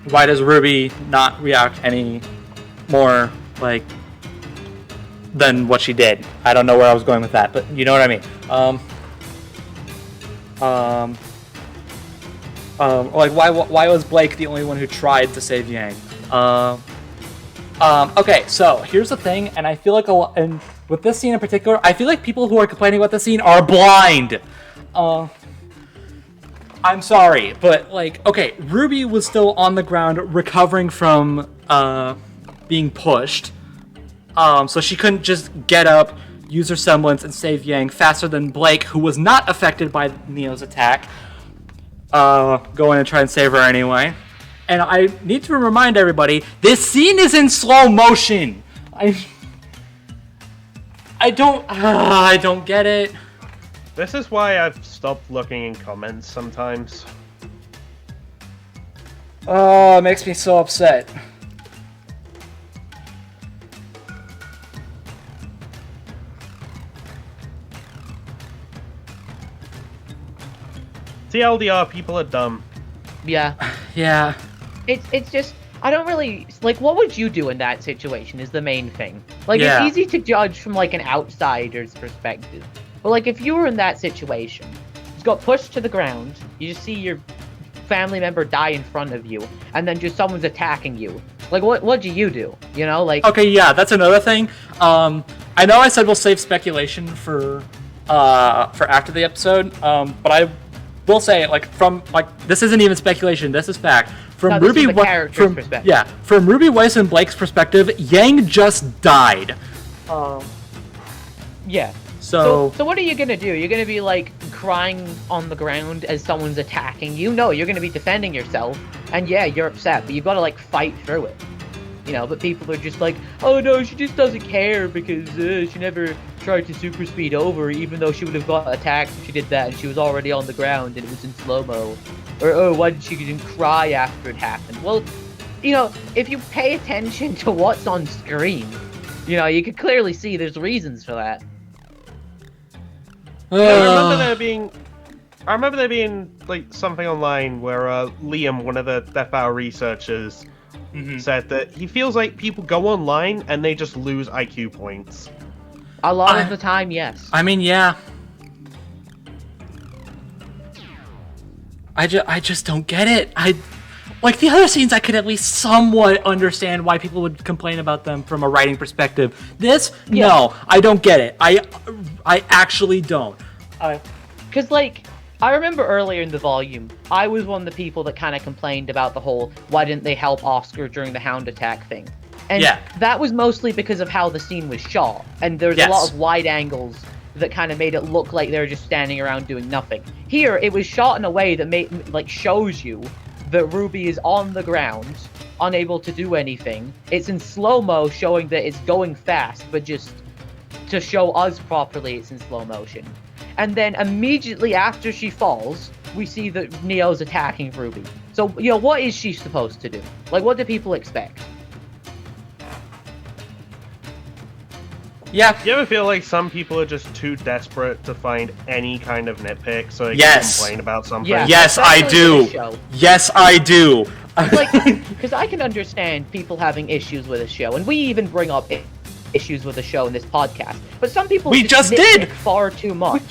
RWBY not react any more like than what she did? I don't know where I was going with that, but you know what I mean. Like why was Blake the only one who tried to save Yang? Okay, so here's the thing, and I feel like and with this scene in particular, I feel like people who are complaining about this scene are blind. I'm sorry, but like, okay, Ruby was still on the ground recovering from being pushed. So she couldn't just get up, use her semblance, and save Yang faster than Blake, who was not affected by Neo's attack, go in and try and save her anyway. And I need to remind everybody, this scene is in slow motion. I don't get it. This is why I've stopped looking in comments sometimes. Oh, it makes me so upset. TLDR, people are dumb. Yeah. Yeah. It's just, I don't really, like, what would you do in that situation is the main thing. Like, Yeah. it's easy to judge from, like, an outsider's perspective. But, like, if you were in that situation, just got pushed to the ground, you just see your family member die in front of you, and then just someone's attacking you. Like, what do you do? You know, like... Okay, yeah, that's another thing. I know I said we'll save speculation for after the episode, but I will say, like, this isn't even speculation, this is fact. From No, this Ruby is the Wa- character's from perspective. Yeah, from Ruby Weiss and Blake's perspective, Yang just died. Yeah. So So what are you gonna do? You're gonna be, like, crying on the ground as someone's attacking you? No, you're gonna be defending yourself, and yeah, you're upset, but you've gotta, like, fight through it. You know, but people are just like, oh no, she just doesn't care because she never tried to super speed over, even though she would have got attacked if she did that and she was already on the ground and it was in slow-mo. Or, oh, why did she even cry after it happened? Well, you know, if you pay attention to what's on screen, you know, you can clearly see there's reasons for that. I remember there being like something online where Liam, one of the Death Battle researchers, said that he feels like people go online and they just lose IQ points. A lot of the time, yes. I mean, yeah. I just don't get it. Like the other scenes, I could at least somewhat understand why people would complain about them from a writing perspective. This, Yeah. no, I don't get it. I actually don't. Because, like, I remember earlier in the volume, I was one of the people that kind of complained about the whole, why didn't they help Oscar during the Hound attack thing? And Yeah. that was mostly because of how the scene was shot. And there's a lot Yes. of wide angles that kind of made it look like they were just standing around doing nothing. Here, it was shot in a way that shows you that Ruby is on the ground, unable to do anything. It's in slow-mo, showing that it's going fast, but just to show us properly, it's in slow motion. And then immediately after she falls, we see that Neo's attacking Ruby. So, you know, what is she supposed to do? Like, what do people expect? Yeah. You ever feel like some people are just too desperate to find any kind of nitpick so they Yes. can complain about something? Yeah. Yes, I Especially do. with this show. Yes, I do. Like, because I can understand people having issues with a show, and we even bring up issues with the show in this podcast. But some people We just did! nitpick far too much.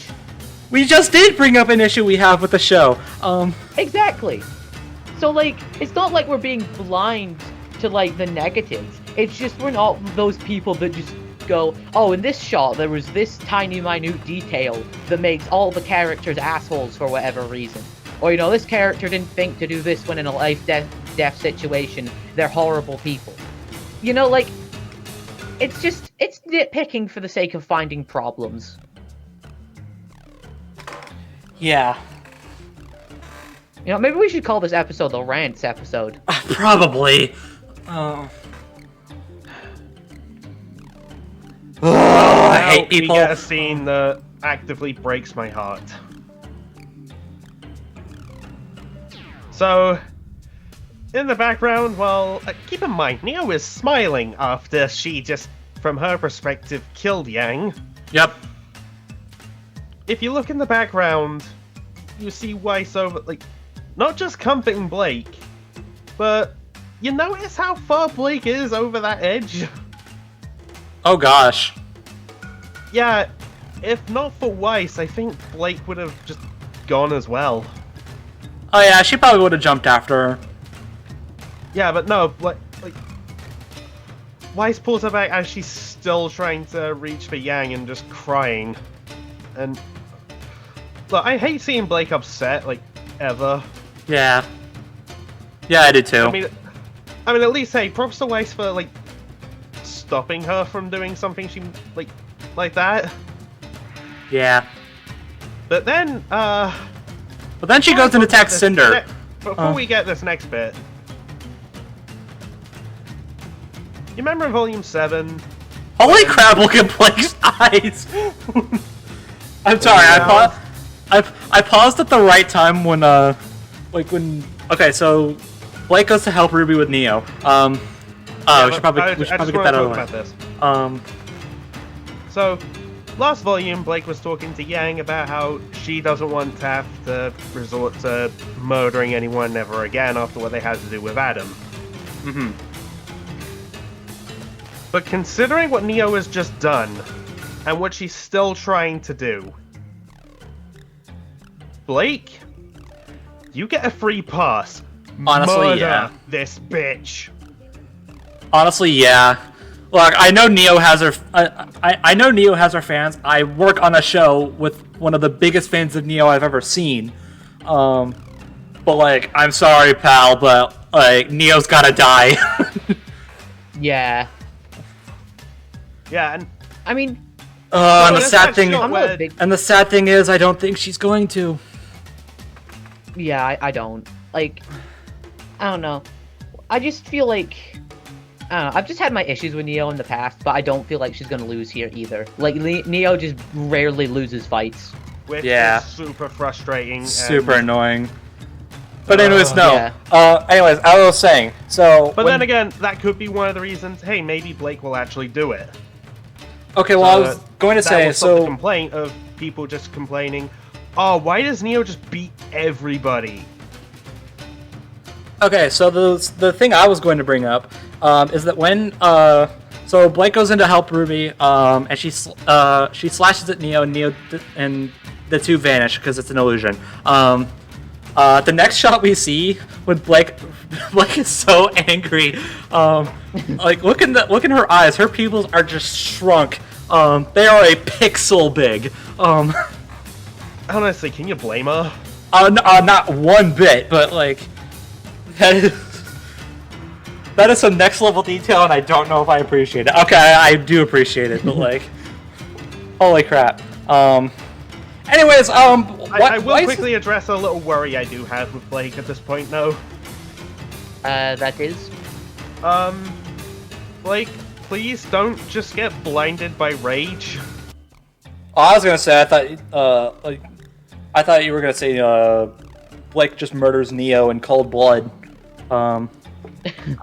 We just did bring up an issue we have with the show. Exactly. So, like, it's not like we're being blind to, like, the negatives. It's just we're not those people that just go, oh, in this shot, there was this tiny, minute detail that makes all the characters assholes for whatever reason. Or, you know, this character didn't think to do this when in a life-death situation. They're horrible people. You know, like, it's nitpicking for the sake of finding problems. Yeah. You know, maybe we should call this episode the Rants episode. Probably. Oh, I Now hate people. We get a scene that actively breaks my heart. So, in the background, well, keep in mind, Neo is smiling after she just, from her perspective, killed Yang. Yep. If you look in the background, you see Weiss over, like, not just comforting Blake, but you notice how far Blake is over that edge? Oh gosh. Yeah, if not for Weiss, I think Blake would have just gone as well. Oh yeah, she probably would have jumped after her. Yeah, but no, like Weiss pulls her back as she's still trying to reach for Yang and just crying. And look, I hate seeing Blake upset. Like, ever. Yeah. Yeah, I did too. I mean, at least, hey, props to Weiss for, like, stopping her from doing something she, like that. Yeah. But then, But then she goes and attacks Cinder. Before we get this next bit, you remember in Volume 7? Holy crap, look at Blake's eyes! I'm sorry, Yeah. I paused at the right time when, okay, so Blake goes to help Ruby with Neo. We should probably get that out of the way. So, last volume, Blake was talking to Yang about how she doesn't want to have to resort to murdering anyone ever again after what they had to do with Adam. Mm-hmm. But considering what Neo has just done, and what she's still trying to do, Blake, you get a free pass. Honestly, Murder yeah. this bitch. Honestly, yeah. Look, I know Neo has her. I know Neo has her fans. I work on a show with one of the biggest fans of Neo I've ever seen. But like, I'm sorry, pal, but like, Neo's gotta die. Yeah. Yeah, and I mean, And the that's sad not thing, sure I'm not a big. and the sad thing is, I don't think she's going to. Yeah, I don't. Like, I don't know. I just feel like. I don't know. I've just had my issues with Neo in the past, but I don't feel like she's gonna lose here either. Like, Neo just rarely loses fights. which Yeah. is super frustrating. Super and, annoying. But anyways, no. Yeah. Anyways, I was saying. So. But when- then again, that could be one of the reasons. Hey, maybe Blake will actually do it. Okay, well, I was going to That say will stop the so. complaint of people just complaining. Oh, why does Neo just beat everybody? Okay, so the thing I was going to bring up is that when so Blake goes in to help Ruby, and she slashes at Neo, and the two vanish because it's an illusion. The next shot we see with Blake is so angry. Like look in her eyes. Her pupils are just shrunk. They are a pixel big. Honestly, can you blame her? Not one bit, but like that is some next level detail, and I don't know if I appreciate it. Okay, I do appreciate it, but like, holy crap. Anyways, I will quickly address a little worry I do have with Blake at this point, though. That is. Blake, please don't just get blinded by rage. Oh, I was gonna say I thought you were gonna say Blake just murders Neo in cold blood. I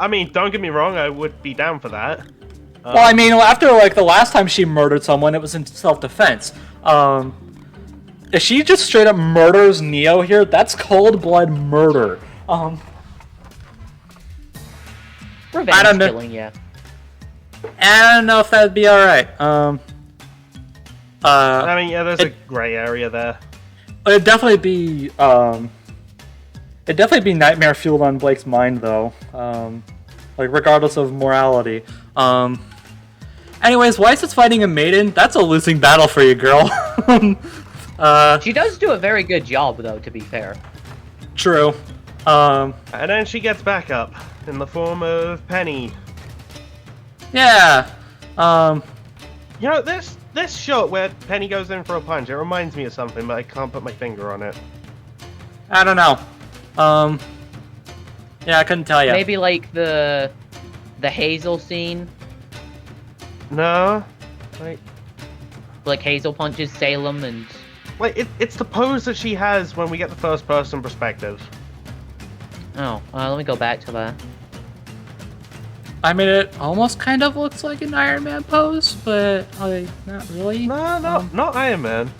mean, don't get me wrong, I would be down for that. Well, I mean, after like the last time she murdered someone, it was in self-defense. If she just straight up murders Neo here, that's cold blood murder. Revenge I don't know. killing, yeah. I don't know if that'd be alright. I mean, yeah, there's a grey area there. It'd definitely be nightmare fueled on Blake's mind, though. Like regardless of morality. Anyways, Weiss is fighting a maiden. That's a losing battle for you, girl. She does do a very good job, though, to be fair. True. And then she gets back up in the form of Penny. Yeah. You know, this shot where Penny goes in for a punch, it reminds me of something, but I can't put my finger on it. I don't know. Yeah, I couldn't tell you. Maybe like the Hazel scene, No, like Hazel punches Salem, and it's the pose that she has when we get the first person perspective. let me go back to that. I mean, it almost kind of looks like an Iron Man pose, but like not really. No, not Iron Man.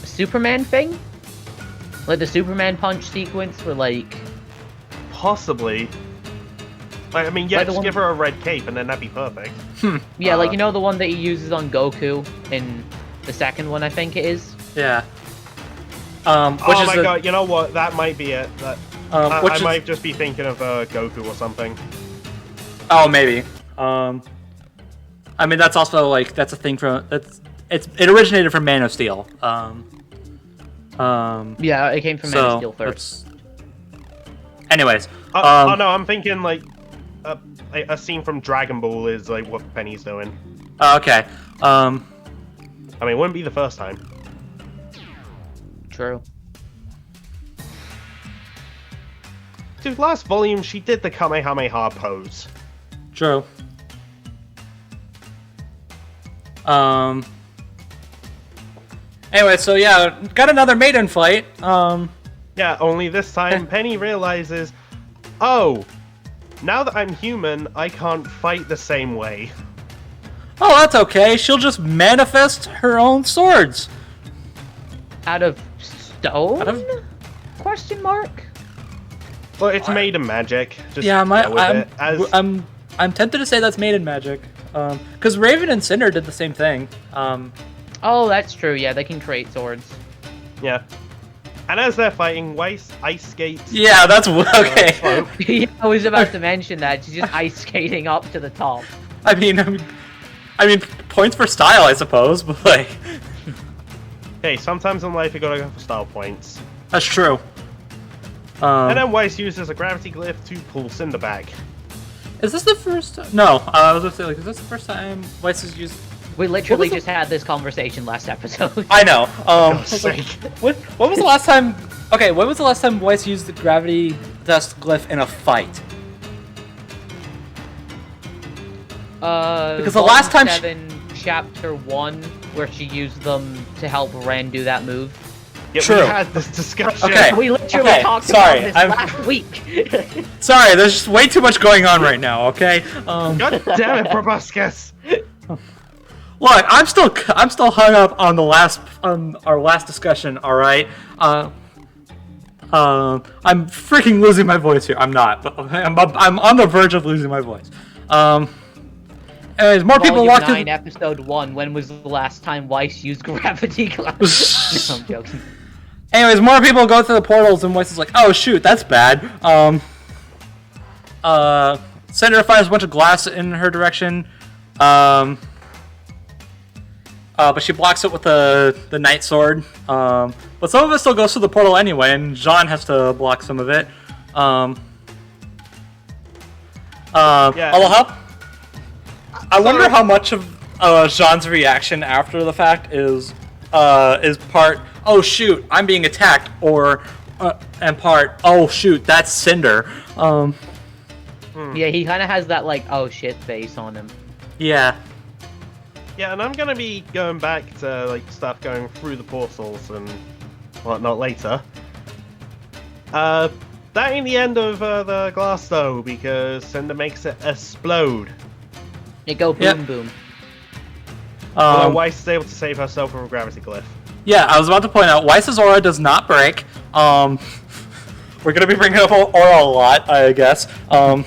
Superman thing, like the Superman punch sequence, where like Possibly. Like, I mean, yeah, Like the just one- give her a red cape and then that'd be perfect. yeah, like you know the one that he uses on Goku in the second one, I think it is. Yeah. Which Oh is my the- god, you know what? That might be it. which I is- might just be thinking of Goku or something. Oh, maybe. I mean, that's also like that's a thing from that's it originated from Man of Steel. Yeah, it came from Man of Steel first. Anyways, oh no, I'm thinking like a scene from Dragon Ball is like what Penny's doing. Okay. I mean, it wouldn't be the first time. True. Dude, last volume she did the Kamehameha pose. True. Anyway, so yeah, got another maiden fight. Yeah, only this time Penny realizes, oh, now that I'm human, I can't fight the same way. Oh, that's okay. She'll just manifest her own swords. Out of stone? Out of- Question mark? Well, it's maiden magic. Just Yeah, go with it. I'm tempted to say that's maiden magic. Because Raven and Cinder did the same thing. Oh, that's true. Yeah, they can create swords. Yeah. And as they're fighting, Weiss ice skates. Yeah, that's okay. slope. Yeah, I was about to mention that. She's just ice skating up to the top. I mean, points for style, I suppose, but like, Hey, sometimes in life you gotta go for style points. that's true. And then Weiss uses a gravity glyph to pull Cinder back. Is this the first? No, I was gonna say, like, is this the first time Weiss has used? We literally What was just had this conversation last episode. I know. I God's was like, sake. what was the last time? Okay, when was the last time Weiss used the gravity dust glyph in a fight? Because the last time she- 7, Chapter 1, where she used them to help Ren do that move. Yeah, True. we had this discussion. Okay. We literally Okay, talked sorry, about this I'm- last week. Sorry, there's just way too much going on right now. Okay. God damn it, Brobuscus! Look, I'm still hung up on our last discussion. All right. I'm freaking losing my voice here. I'm not, but I'm on the verge of losing my voice. Anyways, more people Volume walked 9, in. Episode 1. When was the last time Weiss used gravity gloves? No, I'm joking. Anyways, more people go through the portals, and Weiss is like, "Oh shoot, that's bad." Cinder fires a bunch of glass in her direction. But she blocks it with the night sword. But some of it still goes through the portal anyway, and Jean has to block some of it. Yeah. Aloha? I wonder how much of Jean's reaction after the fact is part, oh shoot, I'm being attacked, or and part, oh shoot, that's Cinder. Yeah, he kind of has that, like, oh shit face on him. Yeah. Yeah, and I'm gonna be going back to like stuff going through the portals and whatnot later. That ain't the end of the glass though, because Cinder makes it explode. It go boom Yep. boom. Although Weiss is able to save herself from a gravity glyph. Yeah, I was about to point out, Weiss's aura does not break. We're gonna be bringing up aura a lot, I guess. And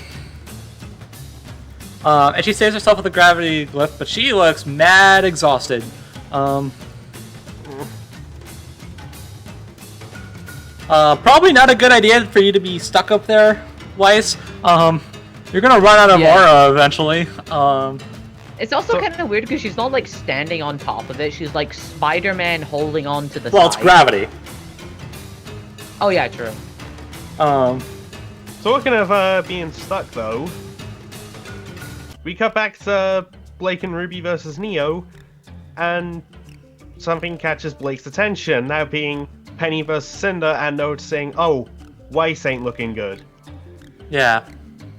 she saves herself with a gravity glyph, but she looks mad exhausted. Probably not a good idea for you to be stuck up there, Weiss. You're gonna run out of aura eventually. It's also kind of weird because she's not, like, standing on top of it. She's like Spider-Man holding on to the Well, it's side. gravity. Oh, yeah, true. Talking of being stuck though, we cut back to Blake and Ruby versus Neo, and something catches Blake's attention, that being Penny versus Cinder, and noticing, oh, Weiss ain't looking good. Yeah.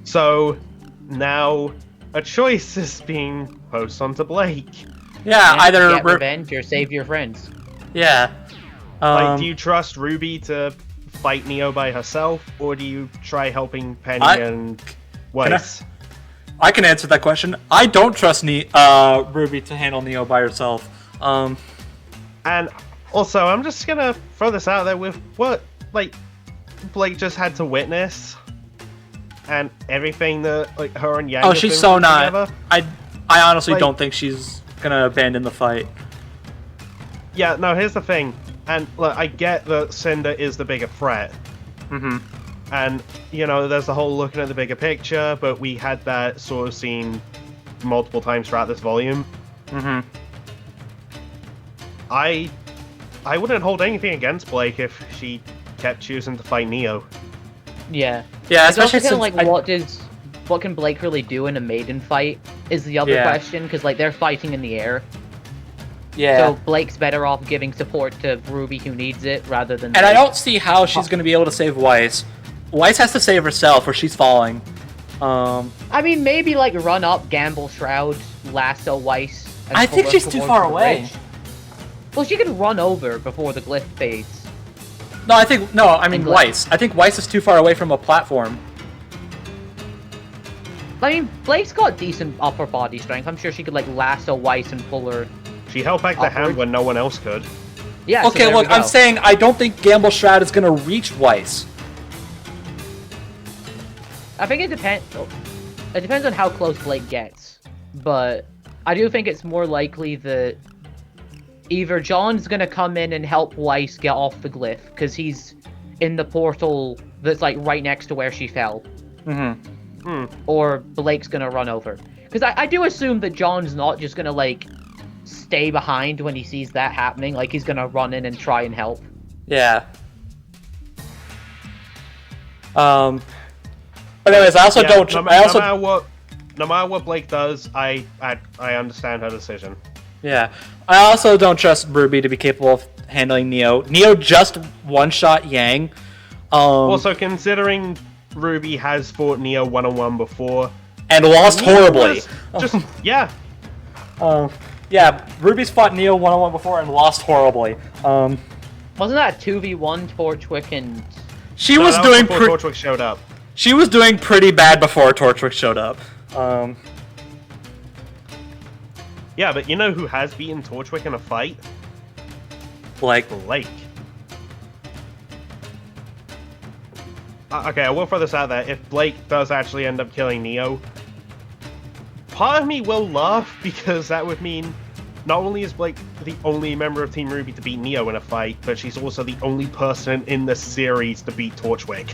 So now a choice is being posed onto Blake. Yeah, And either... get revenge or save your friends. Yeah. Like, do you trust Ruby to fight Neo by herself, or do you try helping Penny and Weiss? I can answer that question. I don't trust Ruby to handle Neo by herself. And also, I'm just gonna throw this out there with what, like, Blake just had to witness, and everything that, like, her and Yang Oh, have she's been so through not. together. I honestly Like- don't think she's gonna abandon the fight. Yeah, no, here's the thing. And, look, I get that Cinder is the bigger threat. Mm-hmm. And, you know, there's the whole looking at the bigger picture, but we had that sort of scene multiple times throughout this volume. Mm-hmm. I wouldn't hold anything against Blake if she kept choosing to fight Neo. Yeah. Yeah, It's also especially kind of since like, what can Blake really do in a maiden fight is the other Yeah. question, because like they're fighting in the air. yeah. So Blake's better off giving support to Ruby who needs it rather than. And I like- don't see how she's going to be able to save Weiss. Weiss has to save herself, or she's falling. I mean, maybe like run up, gamble Shroud, lasso Weiss. And I think pull her she's too towards far the away. bridge. Well, she can run over before the glyph fades. No, I mean And Weiss. I think Weiss is too far away from a platform. I mean, Blake's got decent upper body strength. I'm sure she could like lasso Weiss and pull her. She held back the hand Upwards. when no one else could. Yeah. so Okay, there look, we I'm go. saying I don't think Gamble Shroud is going to reach Weiss. I think it depends. It depends on how close Blake gets, but I do think it's more likely that either John's gonna come in and help Weiss get off the glyph because he's in the portal that's like right next to where she fell, or Blake's gonna run over. Because I do assume that John's not just gonna like stay behind when he sees that happening. Like he's gonna run in and try and help. Yeah. But anyways, I also Yeah, don't. No, no matter what Blake does, I understand her decision. Yeah, I also don't trust Ruby to be capable of handling Neo. Neo just one-shot Yang. Also, considering Ruby has fought Neo one-on-one before, And lost Neo horribly. was Just yeah, Yeah, Ruby's fought Neo one-on-one before and lost horribly. Wasn't that 2v1 Torchwick and? She No, was that doing before Torchwick showed up. She was doing pretty bad before Torchwick showed up. Yeah, but you know who has beaten Torchwick in a fight? Like, Blake. Okay, I will throw this out there. If Blake does actually end up killing Neo, part of me will laugh because that would mean not only is Blake the only member of Team RWBY to beat Neo in a fight, but she's also the only person in the series to beat Torchwick.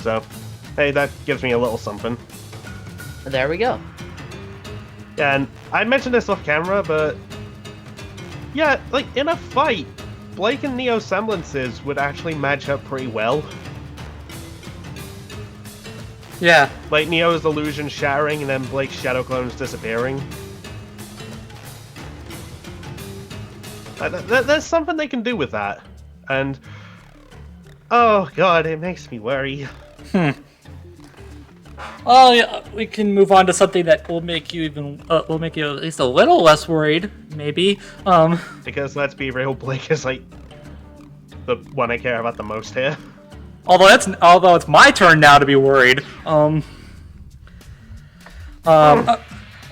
So, hey, that gives me a little something. There we go. Yeah, and I mentioned this off camera, but yeah, like in a fight, Blake and Neo's semblances would actually match up pretty well. yeah. Like Neo's illusion shattering and then Blake's shadow clones disappearing. There's something they can do with that, and oh god, it makes me worry. Well, yeah, we can move on to something that will make you will make you at least a little less worried, maybe. Because let's be real, Blake is like the one I care about the most here. Although it's my turn now to be worried.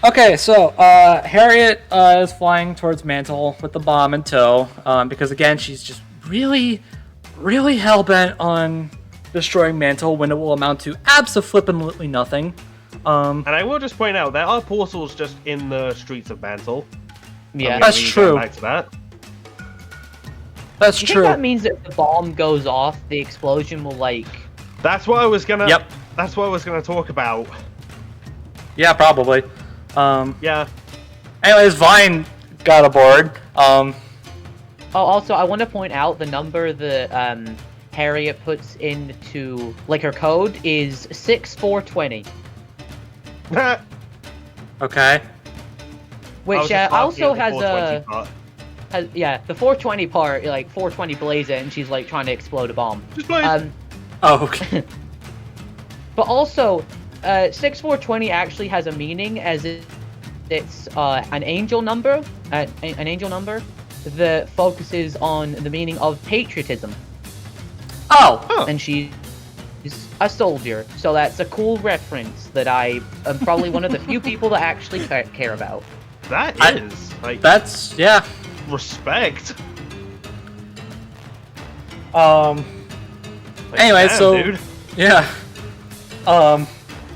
Okay, so Harriet is flying towards Mantle with the bomb in tow, because again she's just really, really hell bent on destroying Mantle when it will amount to abso-flippin' nothing. And I will just point out there are portals just in the streets of Mantle. Yeah. That's Going true. Back to that. That's You true. think that means that if the bomb goes off, the explosion will like? That's what I was gonna. Yep. That's what I was gonna talk about. Yeah, probably. Yeah. Anyways, Vine got aboard. Oh, also, I want to point out the number that Harriet puts into like her code is 6420, Okay. which also has a a. yeah, the 420 part, like 420 blaze it, and she's like trying to explode a bomb. Just please. Oh, okay. But also, 6420 actually has a meaning as it's an angel number, an angel number that focuses on the meaning of patriotism, Oh. Huh. and she's a soldier. So that's a cool reference that I am probably one of the few people that actually care about. That is like That's yeah. respect. Like, Anyway, damn, so dude. yeah.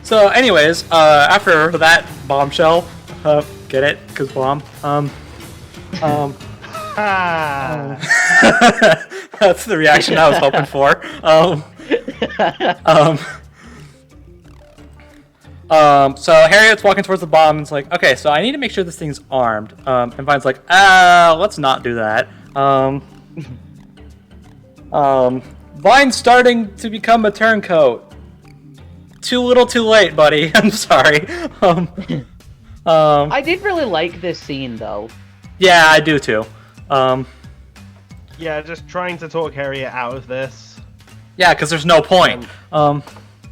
So anyways, after that bombshell, get it? 'Cause bomb. Ah. That's the reaction I was hoping for. So Harriet's walking towards the bomb and it's like, okay, so I need to make sure this thing's armed. And Vine's like, let's not do that. Vine's starting to become a turncoat. Too little, too late, buddy. I'm sorry. I did really like this scene, though. Yeah, I do too. Yeah, just trying to talk Harriet out of this. Yeah, because there's no point.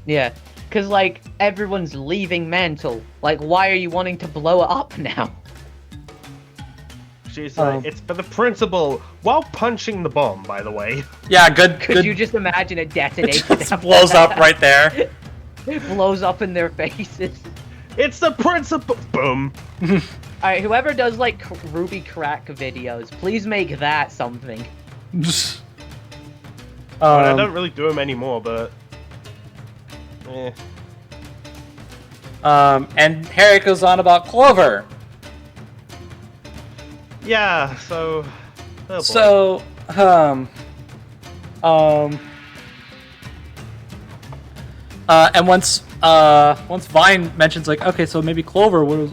Yeah, because, like, everyone's leaving Mantle. Like, why are you wanting to blow it up now? She's like, it's for the principal, while punching the bomb, by the way. Yeah, good. Could you just imagine it detonates? It just blows up right there. It blows up in their faces. It's the principal! Boom. Alright, whoever does, like, Ruby crack videos, please make that something. I don't really do them anymore, but... And Harriet goes on about Clover. Yeah, so... Oh boy. So, and once Vine mentions like, okay, so maybe Clover was,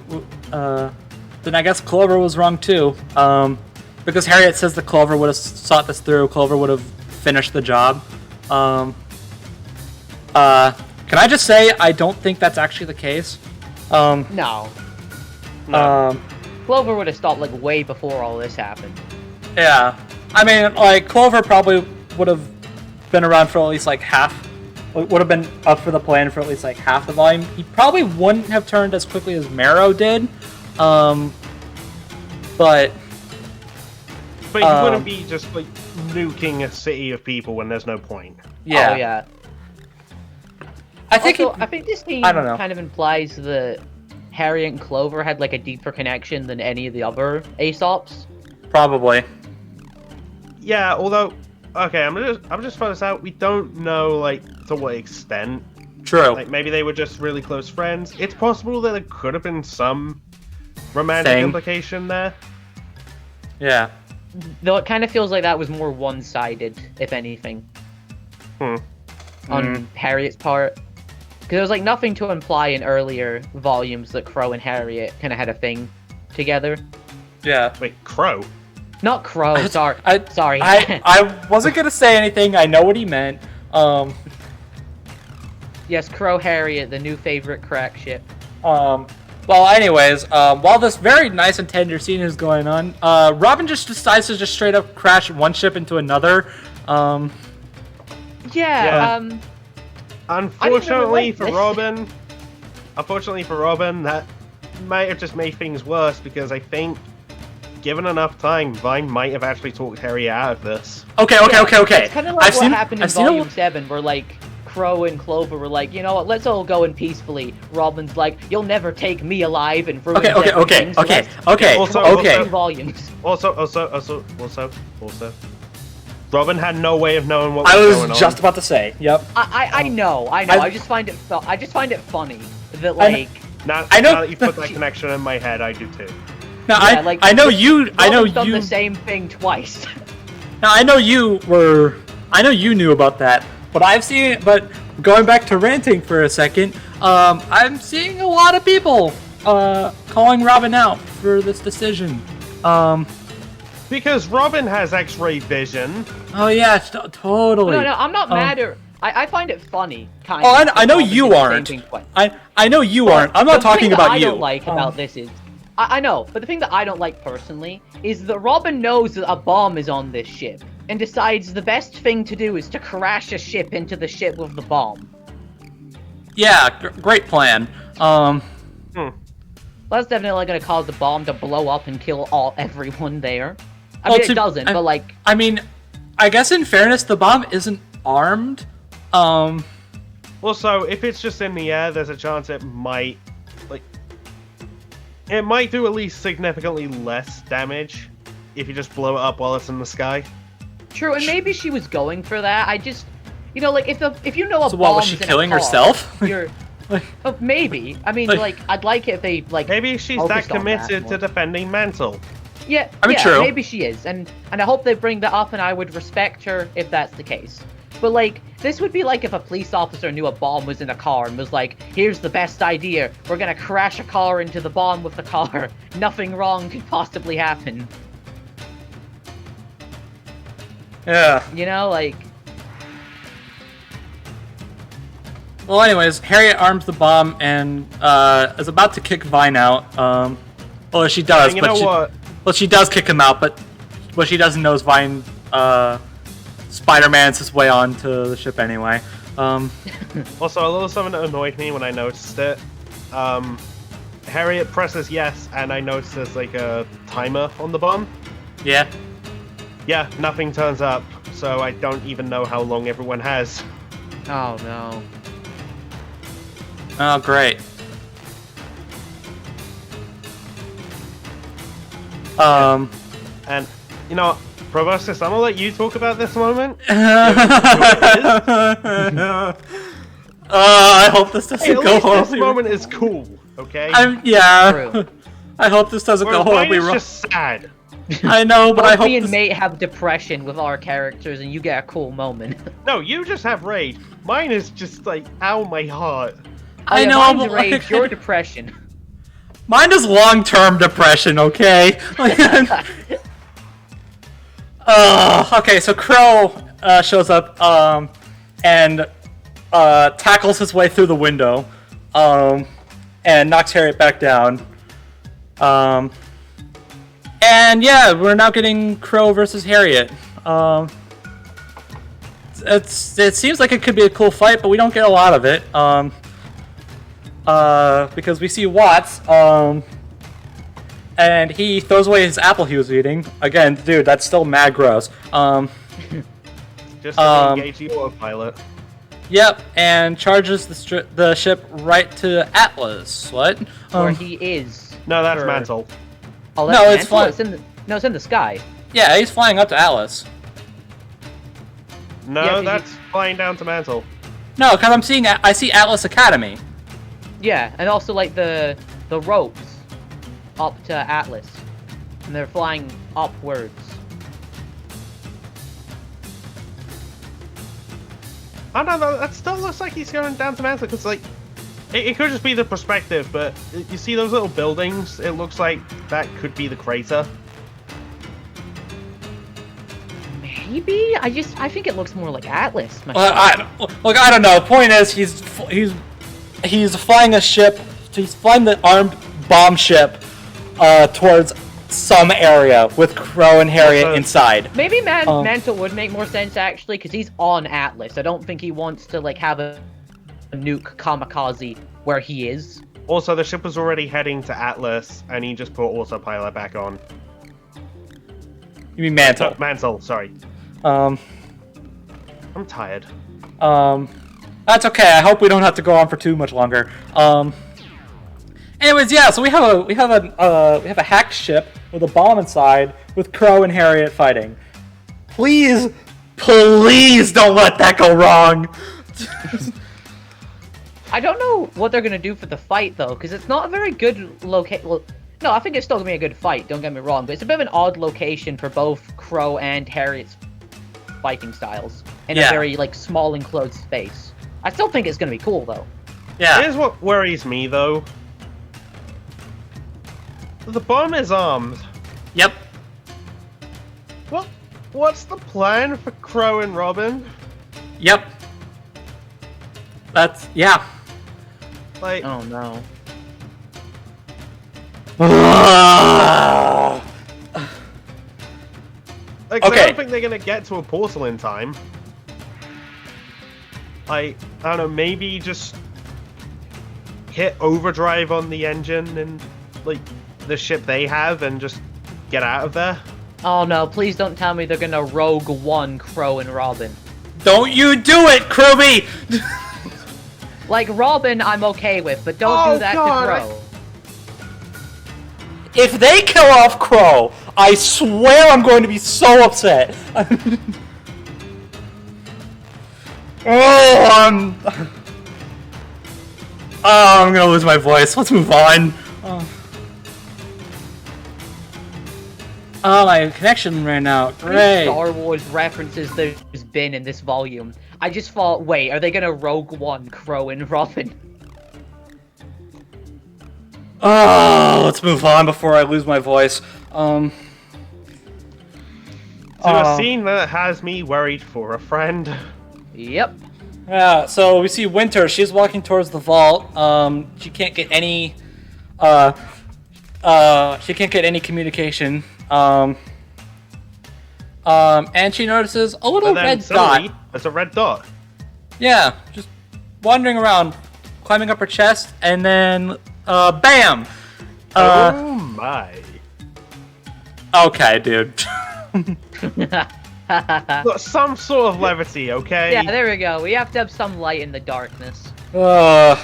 then I guess Clover was wrong too. Because Harriet says that Clover would have thought this through. Clover would have finished the job. Can I just say I don't think that's actually the case? No. No. Clover would have stopped, like, way before all this happened. Yeah, I mean, like, Clover probably would have been around for at least, like, half, would have been up for the plan for at least, like, half the volume. He probably wouldn't have turned as quickly as Marrow did, but... But you wouldn't be just, like, nuking a city of people when there's no point. Yeah. Oh, yeah. I think I think this scene I don't know. kind of implies that Harriet and Clover had, like, a deeper connection than any of the other Aesops. Probably. Yeah, although... Okay, I'm just throwing this out. We don't know, like, to what extent. True. Like, maybe they were just really close friends. It's possible that there could have been some romantic Thing. implication there. Yeah. Though it kind of feels like that was more one-sided, if anything, on Harriet's part. Because there was, like, nothing to imply in earlier volumes that Crow and Harriet kind of had a thing together. Yeah. Wait, Crow? Not Crow, sorry. Sorry. I wasn't gonna say anything. I know what he meant. Yes, Crow Harriet, the new favorite crack ship. Well, anyways, while this very nice and tender scene is going on, Robin just decides to just straight up crash one ship into another. Unfortunately for this. Robin, that might have just made things worse because I think, given enough time, Vine might have actually talked Harriet out of this. Okay. It's kind of like what happened in I've seen Volume 7, where, like, Crow and Clover were like, you know what, let's all go in peacefully. Robin's like, you'll never take me alive and ruin everything. So let's Also- two volumes. Also, Robin had no way of knowing what was I going on. was just about to say. Yep. I know. I just find it funny that, like, Now I know- that you put that connection in my head, I do too. Now yeah, like, I know you. I know Robin's done you. the same thing twice. Now I know you knew about that, but I've seen. But going back to ranting for a second, I'm seeing a lot of people calling Robin out for this decision. Because Robin has X-ray vision. Oh yeah, totally. No, I'm not mad at. I find it funny, kind Oh, of. I know Robin you did the same aren't. thing twice. I know you aren't. I'm not The thing talking that about I you. don't like about this is, I know, but the thing that I don't like personally is that Robin knows that a bomb is on this ship and decides the best thing to do is to crash a ship into the ship with the bomb. Yeah, great plan. That's definitely going to cause the bomb to blow up and kill everyone there. I Well, mean, it doesn't, but like... I mean, I guess in fairness, the bomb isn't armed. Also, if it's just in the air, there's a chance it might, like, it might do at least significantly less damage if you just blow it up while it's in the sky. True, and maybe she was going for that. I just, you know, like, if you know a So bomb's what, was she in a killing car, herself? You're... maybe. I mean, like, I'd like it if they, like... Maybe she's that focused on committed more. to defending Mantle. Yeah, I mean, yeah, true. maybe she is, and I hope they bring that up, and I would respect her if that's the case. But, like, this would be like if a police officer knew a bomb was in a car and was like, here's the best idea. We're gonna crash a car into the bomb with the car. Nothing wrong could possibly happen. Yeah. You know, like... Well, anyways, Harriet arms the bomb and is about to kick Vine out. Well, she does, You but know what? well, she does kick him out, but what she doesn't know is Vine Spider-Man's his way onto the ship anyway. Also, a little something that annoyed me when I noticed it. Harriet presses yes, and I noticed there's like a timer on the bomb. Yeah. Yeah, nothing turns up, so I don't even know how long everyone has. Oh, no. Oh, great. And, you know, Brobuscus, I'm gonna let you talk about this moment. I hope this doesn't Hey, at go least horribly. this moment is cool, okay? Yeah. True. I hope this doesn't go Whereas mine horribly is wrong. just sad. I know, but I Both hope me and this... Mate have depression with our characters, and you get a cool moment. No, you just have rage. Mine is just like, ow, my heart. I Oh, yeah, know, mine's but rage, like, your depression. mine is long-term depression, okay? Okay, so Crow shows up and tackles his way through the window and knocks Harriet back down. And yeah, we're now getting Crow versus Harriet. It seems like it could be a cool fight, but we don't get a lot of it. Because we see Watts, and he throws away his apple he was eating. Again, dude, that's still mad gross. Just to engage the autopilot. Yep, and charges the ship right to Atlas. What? Where he is. No, that's for- Mantle. Oh, that's No, it's Mantle? fine. It's in the sky. Yeah, he's flying up to Atlas. No, Yeah, that's flying down to Mantle. No, because I see Atlas Academy. Yeah, and also like the ropes up to Atlas, and they're flying upwards. I don't know, that still looks like he's going down to Mantle, because, like, it could just be the perspective, but you see those little buildings? It looks like that could be the crater. Maybe I think it looks more like Atlas. Well, I don't know. Point is, he's flying a ship. He's flying the armed bomb ship towards some area with Crow and Harriet inside. Maybe Mantle would make more sense actually, because he's on Atlas. I don't think he wants to like have a nuke kamikaze where he is. Also, the ship was already heading to Atlas, and he just put autopilot back on. You mean Mantle? Mantle, sorry. Um, I'm tired. That's okay. I hope we don't have to go on for too much longer. Anyways, yeah. So we have a hacked ship with a bomb inside with Crow and Harriet fighting. Please don't let that go wrong. I don't know what they're gonna do for the fight though, because it's not a very good location. Well, no, I think it's still gonna be a good fight. Don't get me wrong, but it's a bit of an odd location for both Crow and Harriet's fighting styles in a Yeah. very like small enclosed space. I still think it's gonna be cool though. Yeah. Here's what worries me, though. The bomb is armed. Yep. What's the plan for Crow and Robin? Yep. Yeah. Like, Oh no. I Okay. don't think they're gonna get to a portal in time. I don't know, maybe just hit overdrive on the engine and, like, the ship they have and just get out of there. Oh no, please don't tell me they're gonna Rogue One Crow and Robin. Don't you do it, Krubby! Like Robin I'm okay with, but don't Oh, do that God, to Crow. If they kill off Crow, I swear I'm going to be so upset. I'm gonna lose my voice. Let's move on. Oh, my connection ran out. How many Great. Star Wars references there's been in this volume. I just thought, wait, are they gonna Rogue One Crow and Robin? Oh, let's move on before I lose my voice. To a scene that has me worried for a friend. Yep. Yeah, so we see Winter. She's walking towards the vault. She can't get any. She can't get any communication. And she notices a little And then red suddenly, dot. there's a red dot. Yeah, just wandering around, climbing up her chest, and then, bam! Oh my. Okay, dude. Look, some sort of levity, okay? Yeah, there we go. We have to have some light in the darkness. Yeah,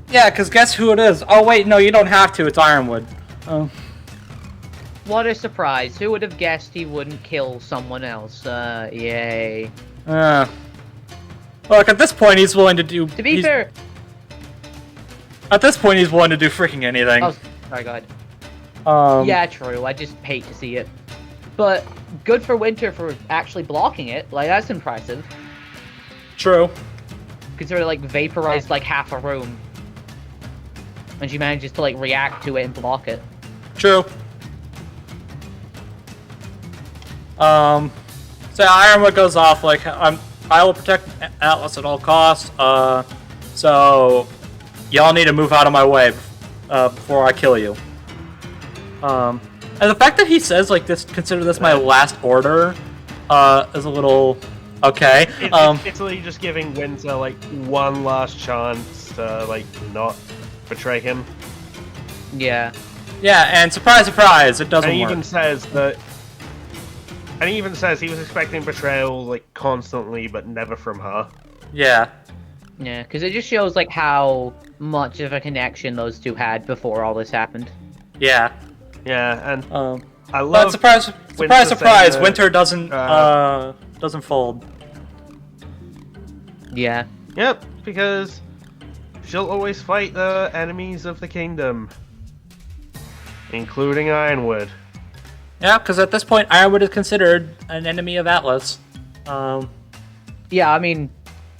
because guess who it is? Oh, wait, no, you don't have to. It's Ironwood. What a surprise. Who would have guessed he wouldn't kill someone else? Yay. Look, at this point, he's willing to do... To be fair... At this point, he's willing to do freaking anything. Oh, sorry, go ahead. Um, Yeah, true. I just hate to see it. But good for Winter for actually blocking it. Like, that's impressive. True. Consider, like, vaporized, like, half a room. And she manages to, like, react to it and block it. True. So Ironwood goes off like, I will protect Atlas at all costs. So y'all need to move out of my way before I kill you. And the fact that he says like this, consider this my last order, is a little okay. It's literally just giving Winter, like, one last chance to, like, not betray him. Yeah. Yeah, and surprise, surprise, it doesn't And he work. even says that... And he even says he was expecting betrayal, like, constantly, but never from her. Yeah. Yeah, because it just shows, like, how much of a connection those two had before all this happened. Yeah. Yeah, and I But love... surprise, Winter surprise! saying that, Winter doesn't fold. Yeah. Yep, because she'll always fight the enemies of the kingdom. Including Ironwood. Yeah, because at this point, Ironwood is considered an enemy of Atlas. Yeah, I mean,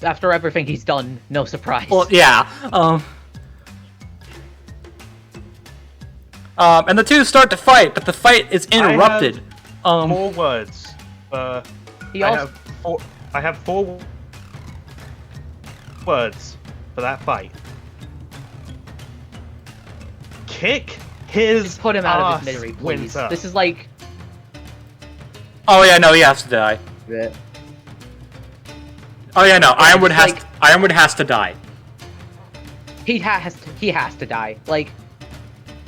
after everything he's done, no surprise. Well, yeah. And the two start to fight, but the fight is interrupted. Four words. He also... I have four words for that fight. Kick his Just put him out of his ass, misery, please. Winter. This is like... Oh yeah, no, he has to die. Oh yeah, no, Ironwood has like- Ironwood has to die. He has to die. Like,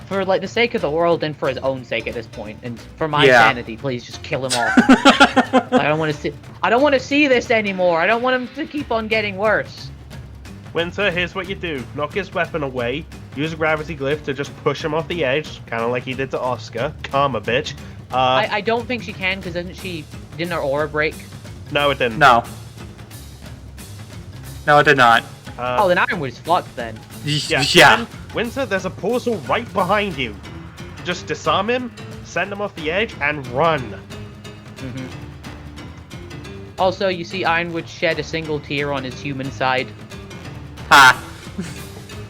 for like the sake of the world and for his own sake at this point, and for my Yeah. sanity, please just kill him off. I don't want to see this anymore. I don't want him to keep on getting worse. Winter, here's what you do. Knock his weapon away. Use a gravity glyph to just push him off the edge, kind of like he did to Oscar. Karma, bitch. I don't think she can, because didn't her aura break? No, it didn't. No. No, it did not. Oh, then Ironwood's fucked then. Yeah. And Winter, there's a portal right behind you. Just disarm him, send him off the edge, and run. Also, you see Ironwood shed a single tear on his human side. Ha.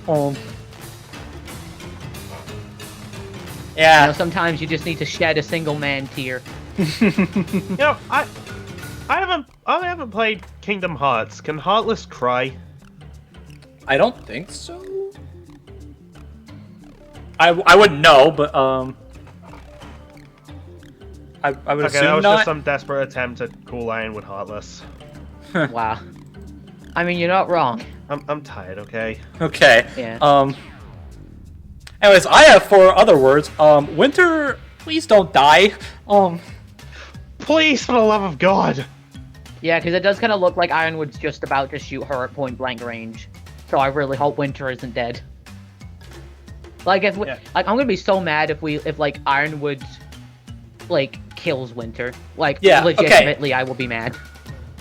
You Yeah. know, sometimes you just need to shed a single man tear. You know, I haven't played Kingdom Hearts. Can Heartless cry? I don't think so. I wouldn't know, but I would Okay, assume that was not. just some desperate attempt to call Ironwood Heartless. Wow. I mean, you're not wrong. I'm tired, okay? Okay. Yeah. Anyways, I have 4 other words. Winter, please don't die. Please, for the love of God! Yeah, because it does kind of look like Ironwood's just about to shoot her at point blank range. So I really hope Winter isn't dead. Like if Yeah. like I'm gonna be so mad if like Ironwood like kills Winter. Like Yeah, okay. legitimately I will be mad.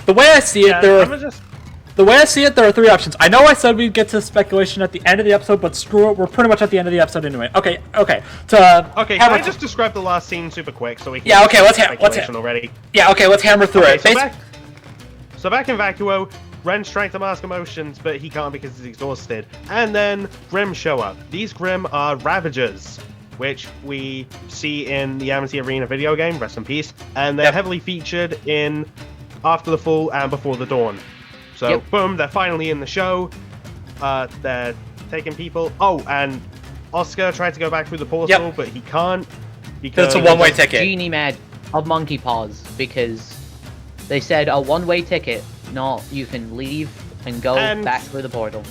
The way I see it, Yeah, there I'm are gonna just the way I see it, there are three options. I know I said we'd get to speculation at the end of the episode, but screw it, we're pretty much at the end of the episode anyway. Okay. Okay, can I just describe the last scene super quick so we can Yeah, okay, let's already. Yeah, okay, let's hammer through Okay, it. So back in Vacuo, Ren's trying to mask emotions, but he can't because he's exhausted. And then Grimm show up. These Grimm are Ravagers, which we see in the Amity Arena video game, rest in peace. And they're heavily featured in After the Fall and Before the Dawn. So, boom, they're finally in the show. They're taking people. Oh, and Oscar tried to go back through the portal, but he can't. Because it's a one-way ticket. Genie Mad of Monkey Paws, because they said a one-way ticket. No, you can leave and go back through the portal.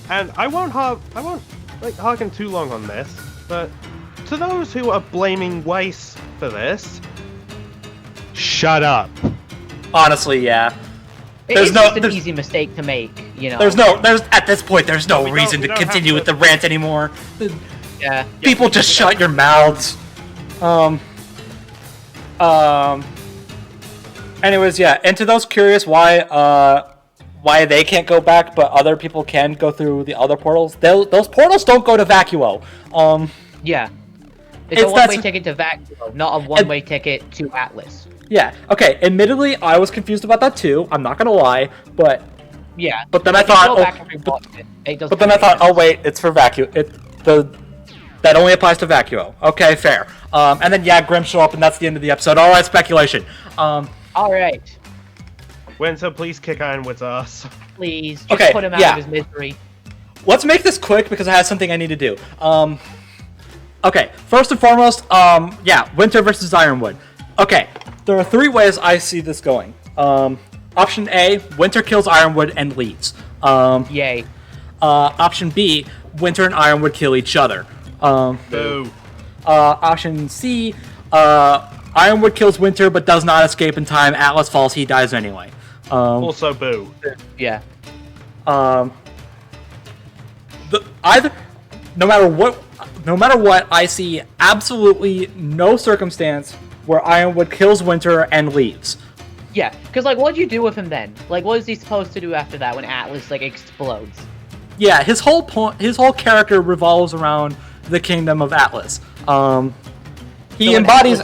And I won't harken too long on this, but to those who are blaming Weiss for this, shut up. Honestly, yeah. It's just an easy mistake to make, you know. There's at this point, there's no reason to continue with the rant anymore. Yeah. People just shut your mouths. Anyways, yeah. And to those curious why they can't go back, but other people can go through the other portals, those portals don't go to Vacuo. Yeah. It's a one-way ticket to Vacuo, not a one-way ticket to Atlas. Yeah, okay, admittedly, I was confused about that too, I'm not gonna lie, but... Yeah. But then I thought, oh wait, it's for Vacuo, that only applies to Vacuo. Okay, fair. And then, yeah, Grimm show up, and that's the end of the episode. Alright, speculation. Alright. Winter, please kick Ironwood's ass. Please, just put him out of his misery. Let's make this quick, because I have something I need to do. Okay, first and foremost, yeah, Winter versus Ironwood. Okay, there are three ways I see this going. Option A, Winter kills Ironwood and leaves. Yay. Option B, Winter and Ironwood kill each other. Boo. Option C, Ironwood kills Winter but does not escape in time. Atlas falls, he dies anyway. Also boo. Yeah. No matter what, I see absolutely no circumstance where Ironwood kills Winter and leaves. Yeah, because, like, what do you do with him then? Like, what is he supposed to do after that when Atlas, like, explodes? Yeah, his whole character revolves around the kingdom of Atlas. He embodies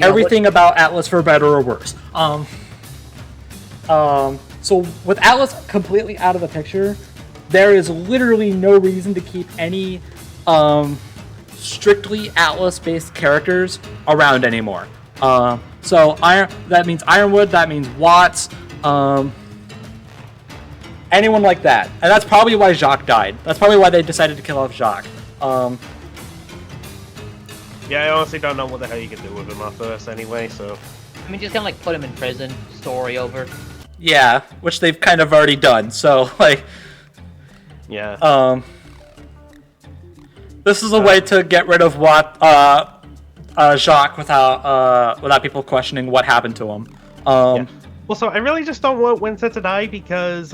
everything about Atlas for better or worse. So with Atlas completely out of the picture, there is literally no reason to keep any strictly Atlas-based characters around anymore. So that means Ironwood, that means Watts, anyone like that. And that's probably why Jacques died. That's probably why they decided to kill off Jacques. Yeah, I honestly don't know what the hell you can do with him after this anyway, so... I mean, just kind of, like, put him in prison, story over. Yeah, which they've kind of already done, so, like... Yeah. This is a way to get rid of Jacques without people questioning what happened to him. Yeah. Also, I really just don't want Winter to die because,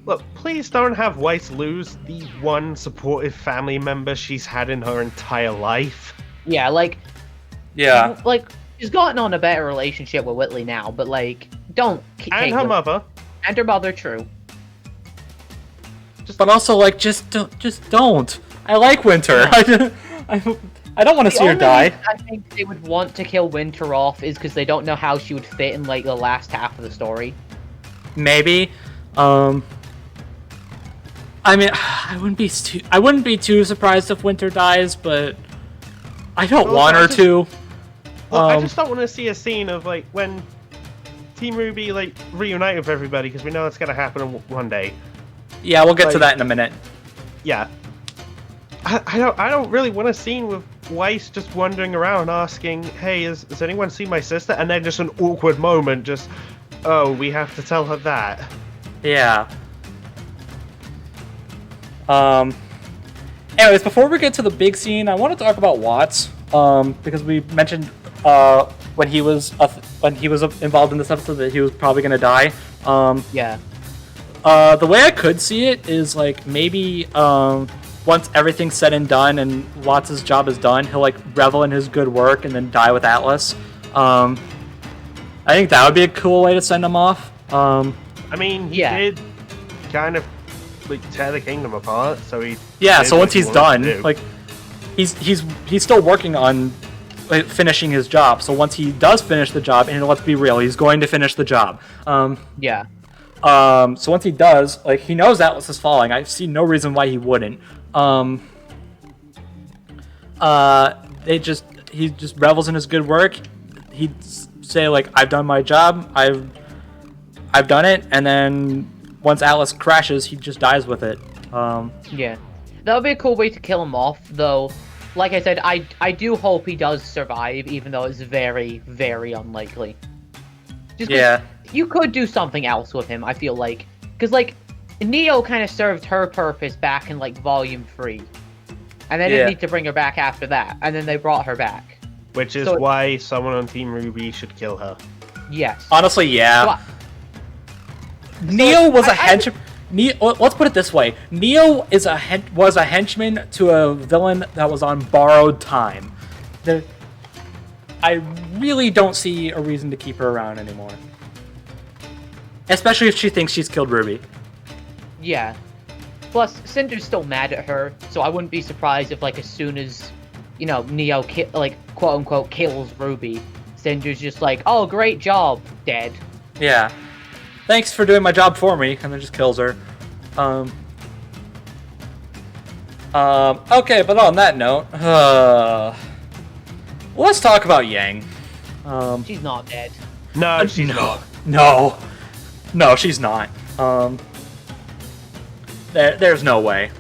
look, please don't have Weiss lose the one supportive family member she's had in her entire life. Yeah, like... Yeah. Like, she's gotten on a better relationship with Whitley now, but, like, don't... And her mother. And her mother, true. But also, like, just don't. I like Winter. I don't want to see her die. The only reason I think they would want to kill Winter off is because they don't know how she would fit in, like, the last half of the story. Maybe. I mean, I wouldn't be too surprised if Winter dies, but I don't want her to. Well, I just don't want to see a scene of, like, when Team RWBY, like, reunite with everybody, because we know that's going to happen one day. Yeah, we'll get to that in a minute. Yeah. I don't really want a scene with Weiss just wandering around asking, hey, has anyone seen my sister? And then just an awkward moment, just, oh, we have to tell her that. Yeah. Anyways, before we get to the big scene, I want to talk about Watts, because we mentioned when he was involved in this episode that he was probably gonna die. Yeah. The way I could see it is, like, maybe once everything's said and done and Watts' job is done, he'll, like, revel in his good work and then die with Atlas. And I think that would be a cool way to send him off. I mean, he Yeah. did kind of like tear the kingdom apart, so he. Yeah, did so what once he he's wanted to done, do. like, he's still working on finishing his job. So once he does finish the job, and let's be real, he's going to finish the job. Yeah. So once he does, like, he knows Atlas is falling. I see no reason why he wouldn't. He just revels in his good work. He'd say like, "I've done my job. I've done it," and then once Atlas crashes, he just dies with it. Yeah. That would be a cool way to kill him off, though. Like I said, I do hope he does survive, even though it's very, very unlikely. Just 'cause Yeah. You could do something else with him, I feel like. Because, like, Neo kind of served her purpose back in, like, Volume 3. And they didn't Yeah. need to bring her back after that. And then they brought her back. Which is so- why someone on Team RWBY should kill her. Yes. Honestly, yeah. So I- Neo was a I- henchman. Let's put it this way: Neo is was a henchman to a villain that was on borrowed time. I really don't see a reason to keep her around anymore, especially if she thinks she's killed Ruby. Yeah. Plus, Cinder's still mad at her, so I wouldn't be surprised if, like, as soon as, you know, Neo, quote-unquote, kills Ruby, Cinder's just like, "Oh, great job, dead." Yeah. Thanks for doing my job for me, and then just kills her. Okay, but on that note, let's talk about Yang. She's not dead. No, she's not. No, she's not. There's no way.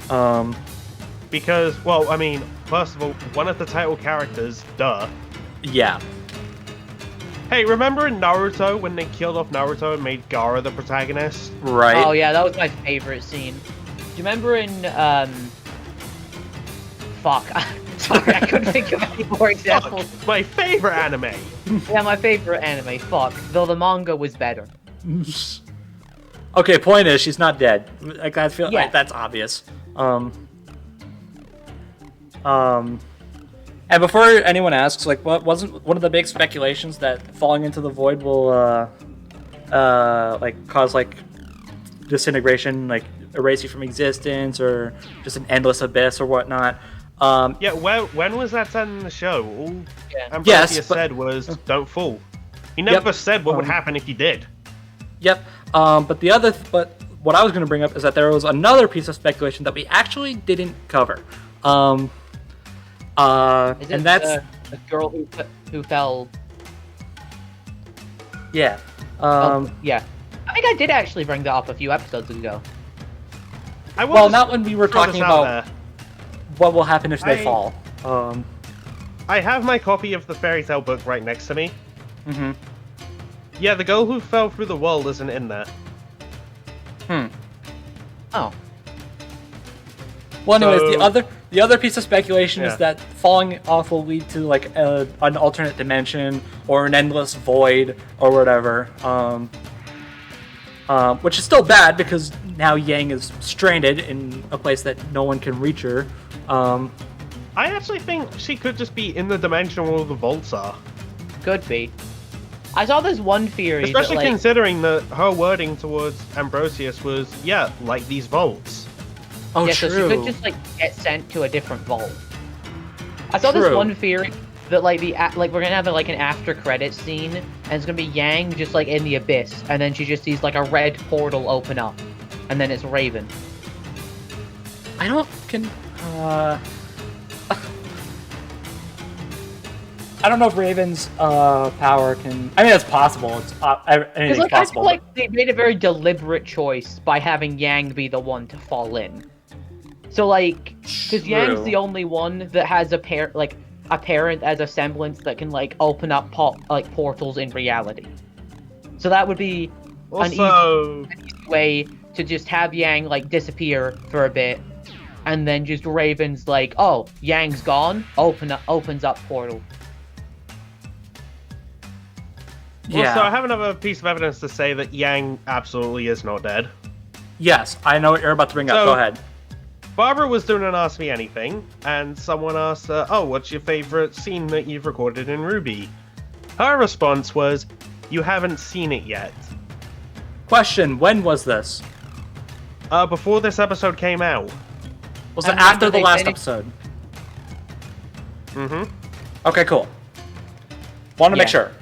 Because, well, I mean, first of all, one of the title characters, duh. Yeah. Hey, remember in Naruto when they killed off Naruto and made Gaara the protagonist? Right. Oh yeah, that was my favorite scene. Do you remember in fuck? Sorry, I couldn't think of any more examples. Fuck, my favorite anime. Yeah, my favorite anime. Fuck. Though the manga was better. Okay, point is, she's not dead. Like, I feel Yeah. like that's obvious. And before anyone asks, like, what wasn't one of the big speculations that falling into the void will, like, cause, like, disintegration, like, erase you from existence, or just an endless abyss or whatnot? Yeah, when was that said in the show? All Yeah. Ambrosius Yes, but- said was, don't fall. He never said what would happen if he did. Yep. But what I was going to bring up is that there was another piece of speculation that we actually didn't cover. Is it And that's the girl who fell? yeah. Yeah. I think I did actually bring that up a few episodes ago. I will Well, just not when we were throw talking this out about there. what will happen if they I- fall. I have my copy of the fairy tale book right next to me. Mhm. Yeah, the girl who fell through the world isn't in there. Oh. Well, anyways, So- the other piece of speculation Yeah. is that falling off will lead to like an alternate dimension or an endless void or whatever. Which is still bad because now Yang is stranded in a place that no one can reach her. I actually think she could just be in the dimension where all the vaults are. Could be. I saw this one theory Especially that, like, considering that her wording towards Ambrosius was, yeah, like these vaults. Oh, yeah, true. so she could just like get sent to a different vault. I saw this True. one theory that like we're gonna have like an after credit scene, and it's gonna be Yang just like in the abyss, and then she just sees like a red portal open up, and then it's Raven. I don't I don't know if Raven's power can. I mean, it's possible. It's Because anything's like I possible. feel like they made a very deliberate choice by having Yang be the one to fall in. So like, because Yang's True. the only one that has a parent as a semblance that can like open up portals in reality. So that would be an Also, easy way to just have Yang like disappear for a bit, and then just Raven's like, oh, Yang's gone, opens up portal. Yeah. also, I have another piece of evidence to say that Yang absolutely is not dead. Yes, I know what you're about to bring up. So- Go ahead. Barbara was doing an Ask Me Anything, and someone asked her, oh, what's your favorite scene that you've recorded in RWBY? Her response was, You haven't seen it yet. Question: when was this? Before this episode came out. Was it And when after did the they last finish? episode? Mm-hmm. Okay, cool. Want to make Yeah. sure.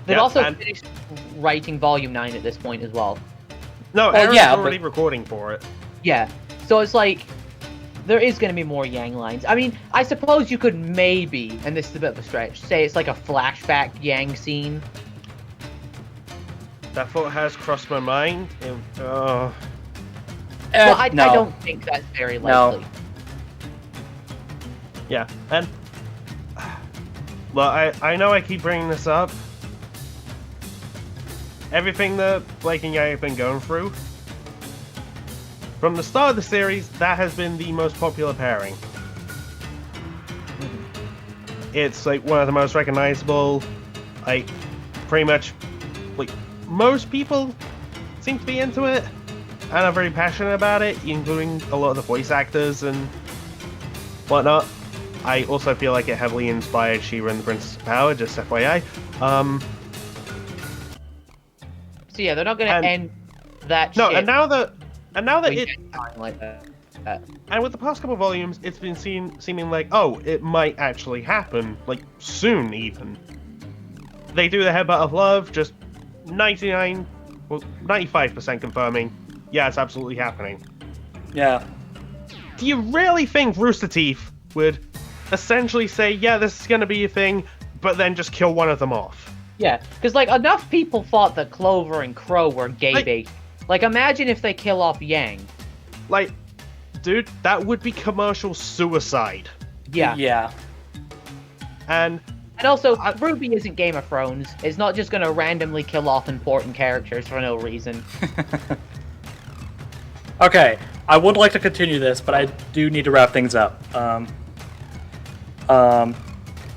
They've Yeah, also and- finished writing Volume 9 at this point as well. No, Well, Aaron's yeah, already but- recording for it. Yeah, so it's like, there is going to be more Yang lines. I mean, I suppose you could maybe, and this is a bit of a stretch, say it's like a flashback Yang scene. That thought has crossed my mind. Well, I No. don't think that's very No. likely. Yeah, and... Well, I know I keep bringing this up. Everything that Blake and I have been going through, from the start of the series, that has been the most popular pairing. It's like one of the most recognizable, like, pretty much, like, most people seem to be into it, and are very passionate about it, including a lot of the voice actors and whatnot. I also feel like it heavily inspired She-Ra and the Princess of Power, just FYI. So yeah, they're not going And- to end that No, shit. and now that it, like that. and with the past couple volumes, it's been seeming like, oh, it might actually happen, like soon even. They do the Headbutt of Love, just 95% confirming, yeah, it's absolutely happening. Yeah. Do you really think Rooster Teeth would essentially say, yeah, this is gonna be a thing, but then just kill one of them off? Yeah, because like enough people thought that Clover and Crow were gay Like- bait. Like imagine if they kill off Yang. Like, dude, that would be commercial suicide. Yeah. Yeah. And And also, Ruby isn't Game of Thrones. It's not just gonna randomly kill off important characters for no reason. Okay, I would like to continue this, but I do need to wrap things up.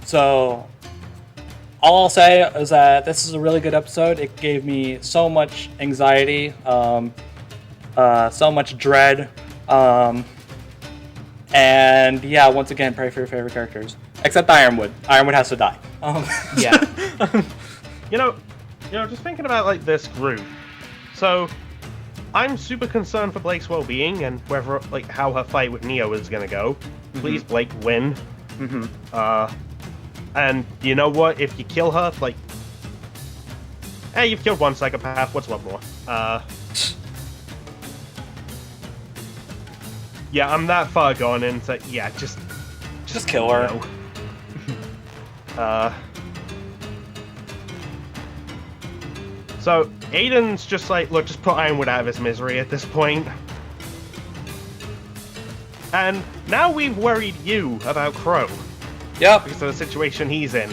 So all I'll say is that this is a really good episode. It gave me so much anxiety, so much dread, and yeah, once again, pray for your favorite characters, except Ironwood. Ironwood has to die. Yeah. you know, just thinking about like this group. So, I'm super concerned for Blake's well-being and whether like how her fight with Neo is gonna go. Please, Blake, win. And you know what? If you kill her, like, hey, you've killed one psychopath. What's one more? Yeah, I'm that far gone into yeah, Just kill her. no. So Aidan's just like, look, just put Ironwood out of his misery at this point. And now we've worried you about Crow Yep. because of the situation he's in.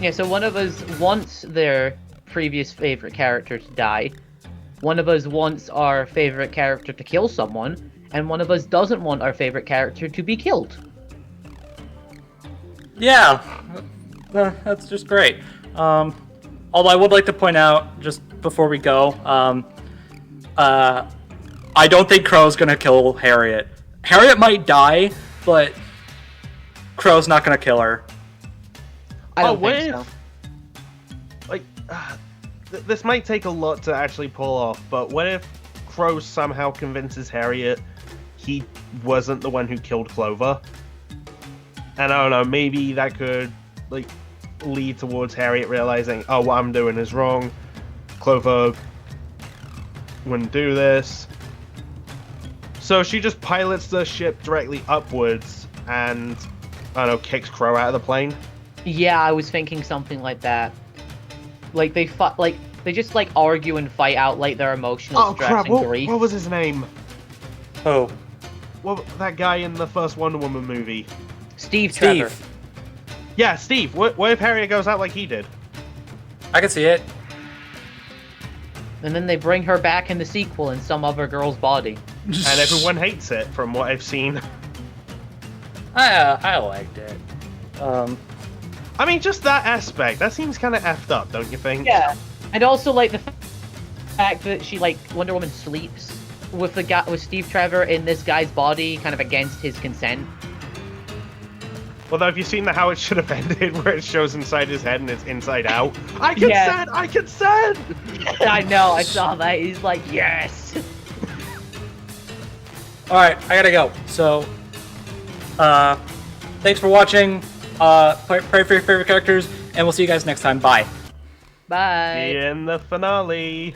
Yeah, so one of us wants their previous favorite character to die. One of us wants our favorite character to kill someone, and one of us doesn't want our favorite character to be killed. Yeah, that's just great. Although I would like to point out, just before we go, I don't think Crow's gonna kill Harriet. Harriet might die, but Crow's not gonna kill her. I don't what think if- so. Like, this might take a lot to actually pull off, but what if Crow somehow convinces Harriet he wasn't the one who killed Clover? And I don't know, maybe that could, like, lead towards Harriet realizing, oh, what I'm doing is wrong. Clover wouldn't do this. So she just pilots the ship directly upwards and, I don't know, kicks Crow out of the plane. Yeah, I was thinking something like that. Like they they just like argue and fight out like their emotional Oh stress crap, and what grief. was his name? Oh, What, that guy in the first Wonder Woman movie? Steve Trevor. Steve. Yeah, Steve. What if Harriet goes out like he did? I can see it. And then they bring her back in the sequel in some other girl's body. And everyone hates it, from what I've seen. I liked it. I mean, just that aspect. That seems kind of effed up, don't you think? Yeah. And also like the fact that she like Wonder Woman sleeps with with Steve Trevor in this guy's body, kind of against his consent. Although, have you seen the how it should have ended, where it shows inside his head and it's inside out? I consent! Yeah. I consent! I know, I saw that. He's like, yes. Alright, I gotta go. So, thanks for watching. Pray for your favorite characters, and we'll see you guys next time. Bye. Bye. In the finale.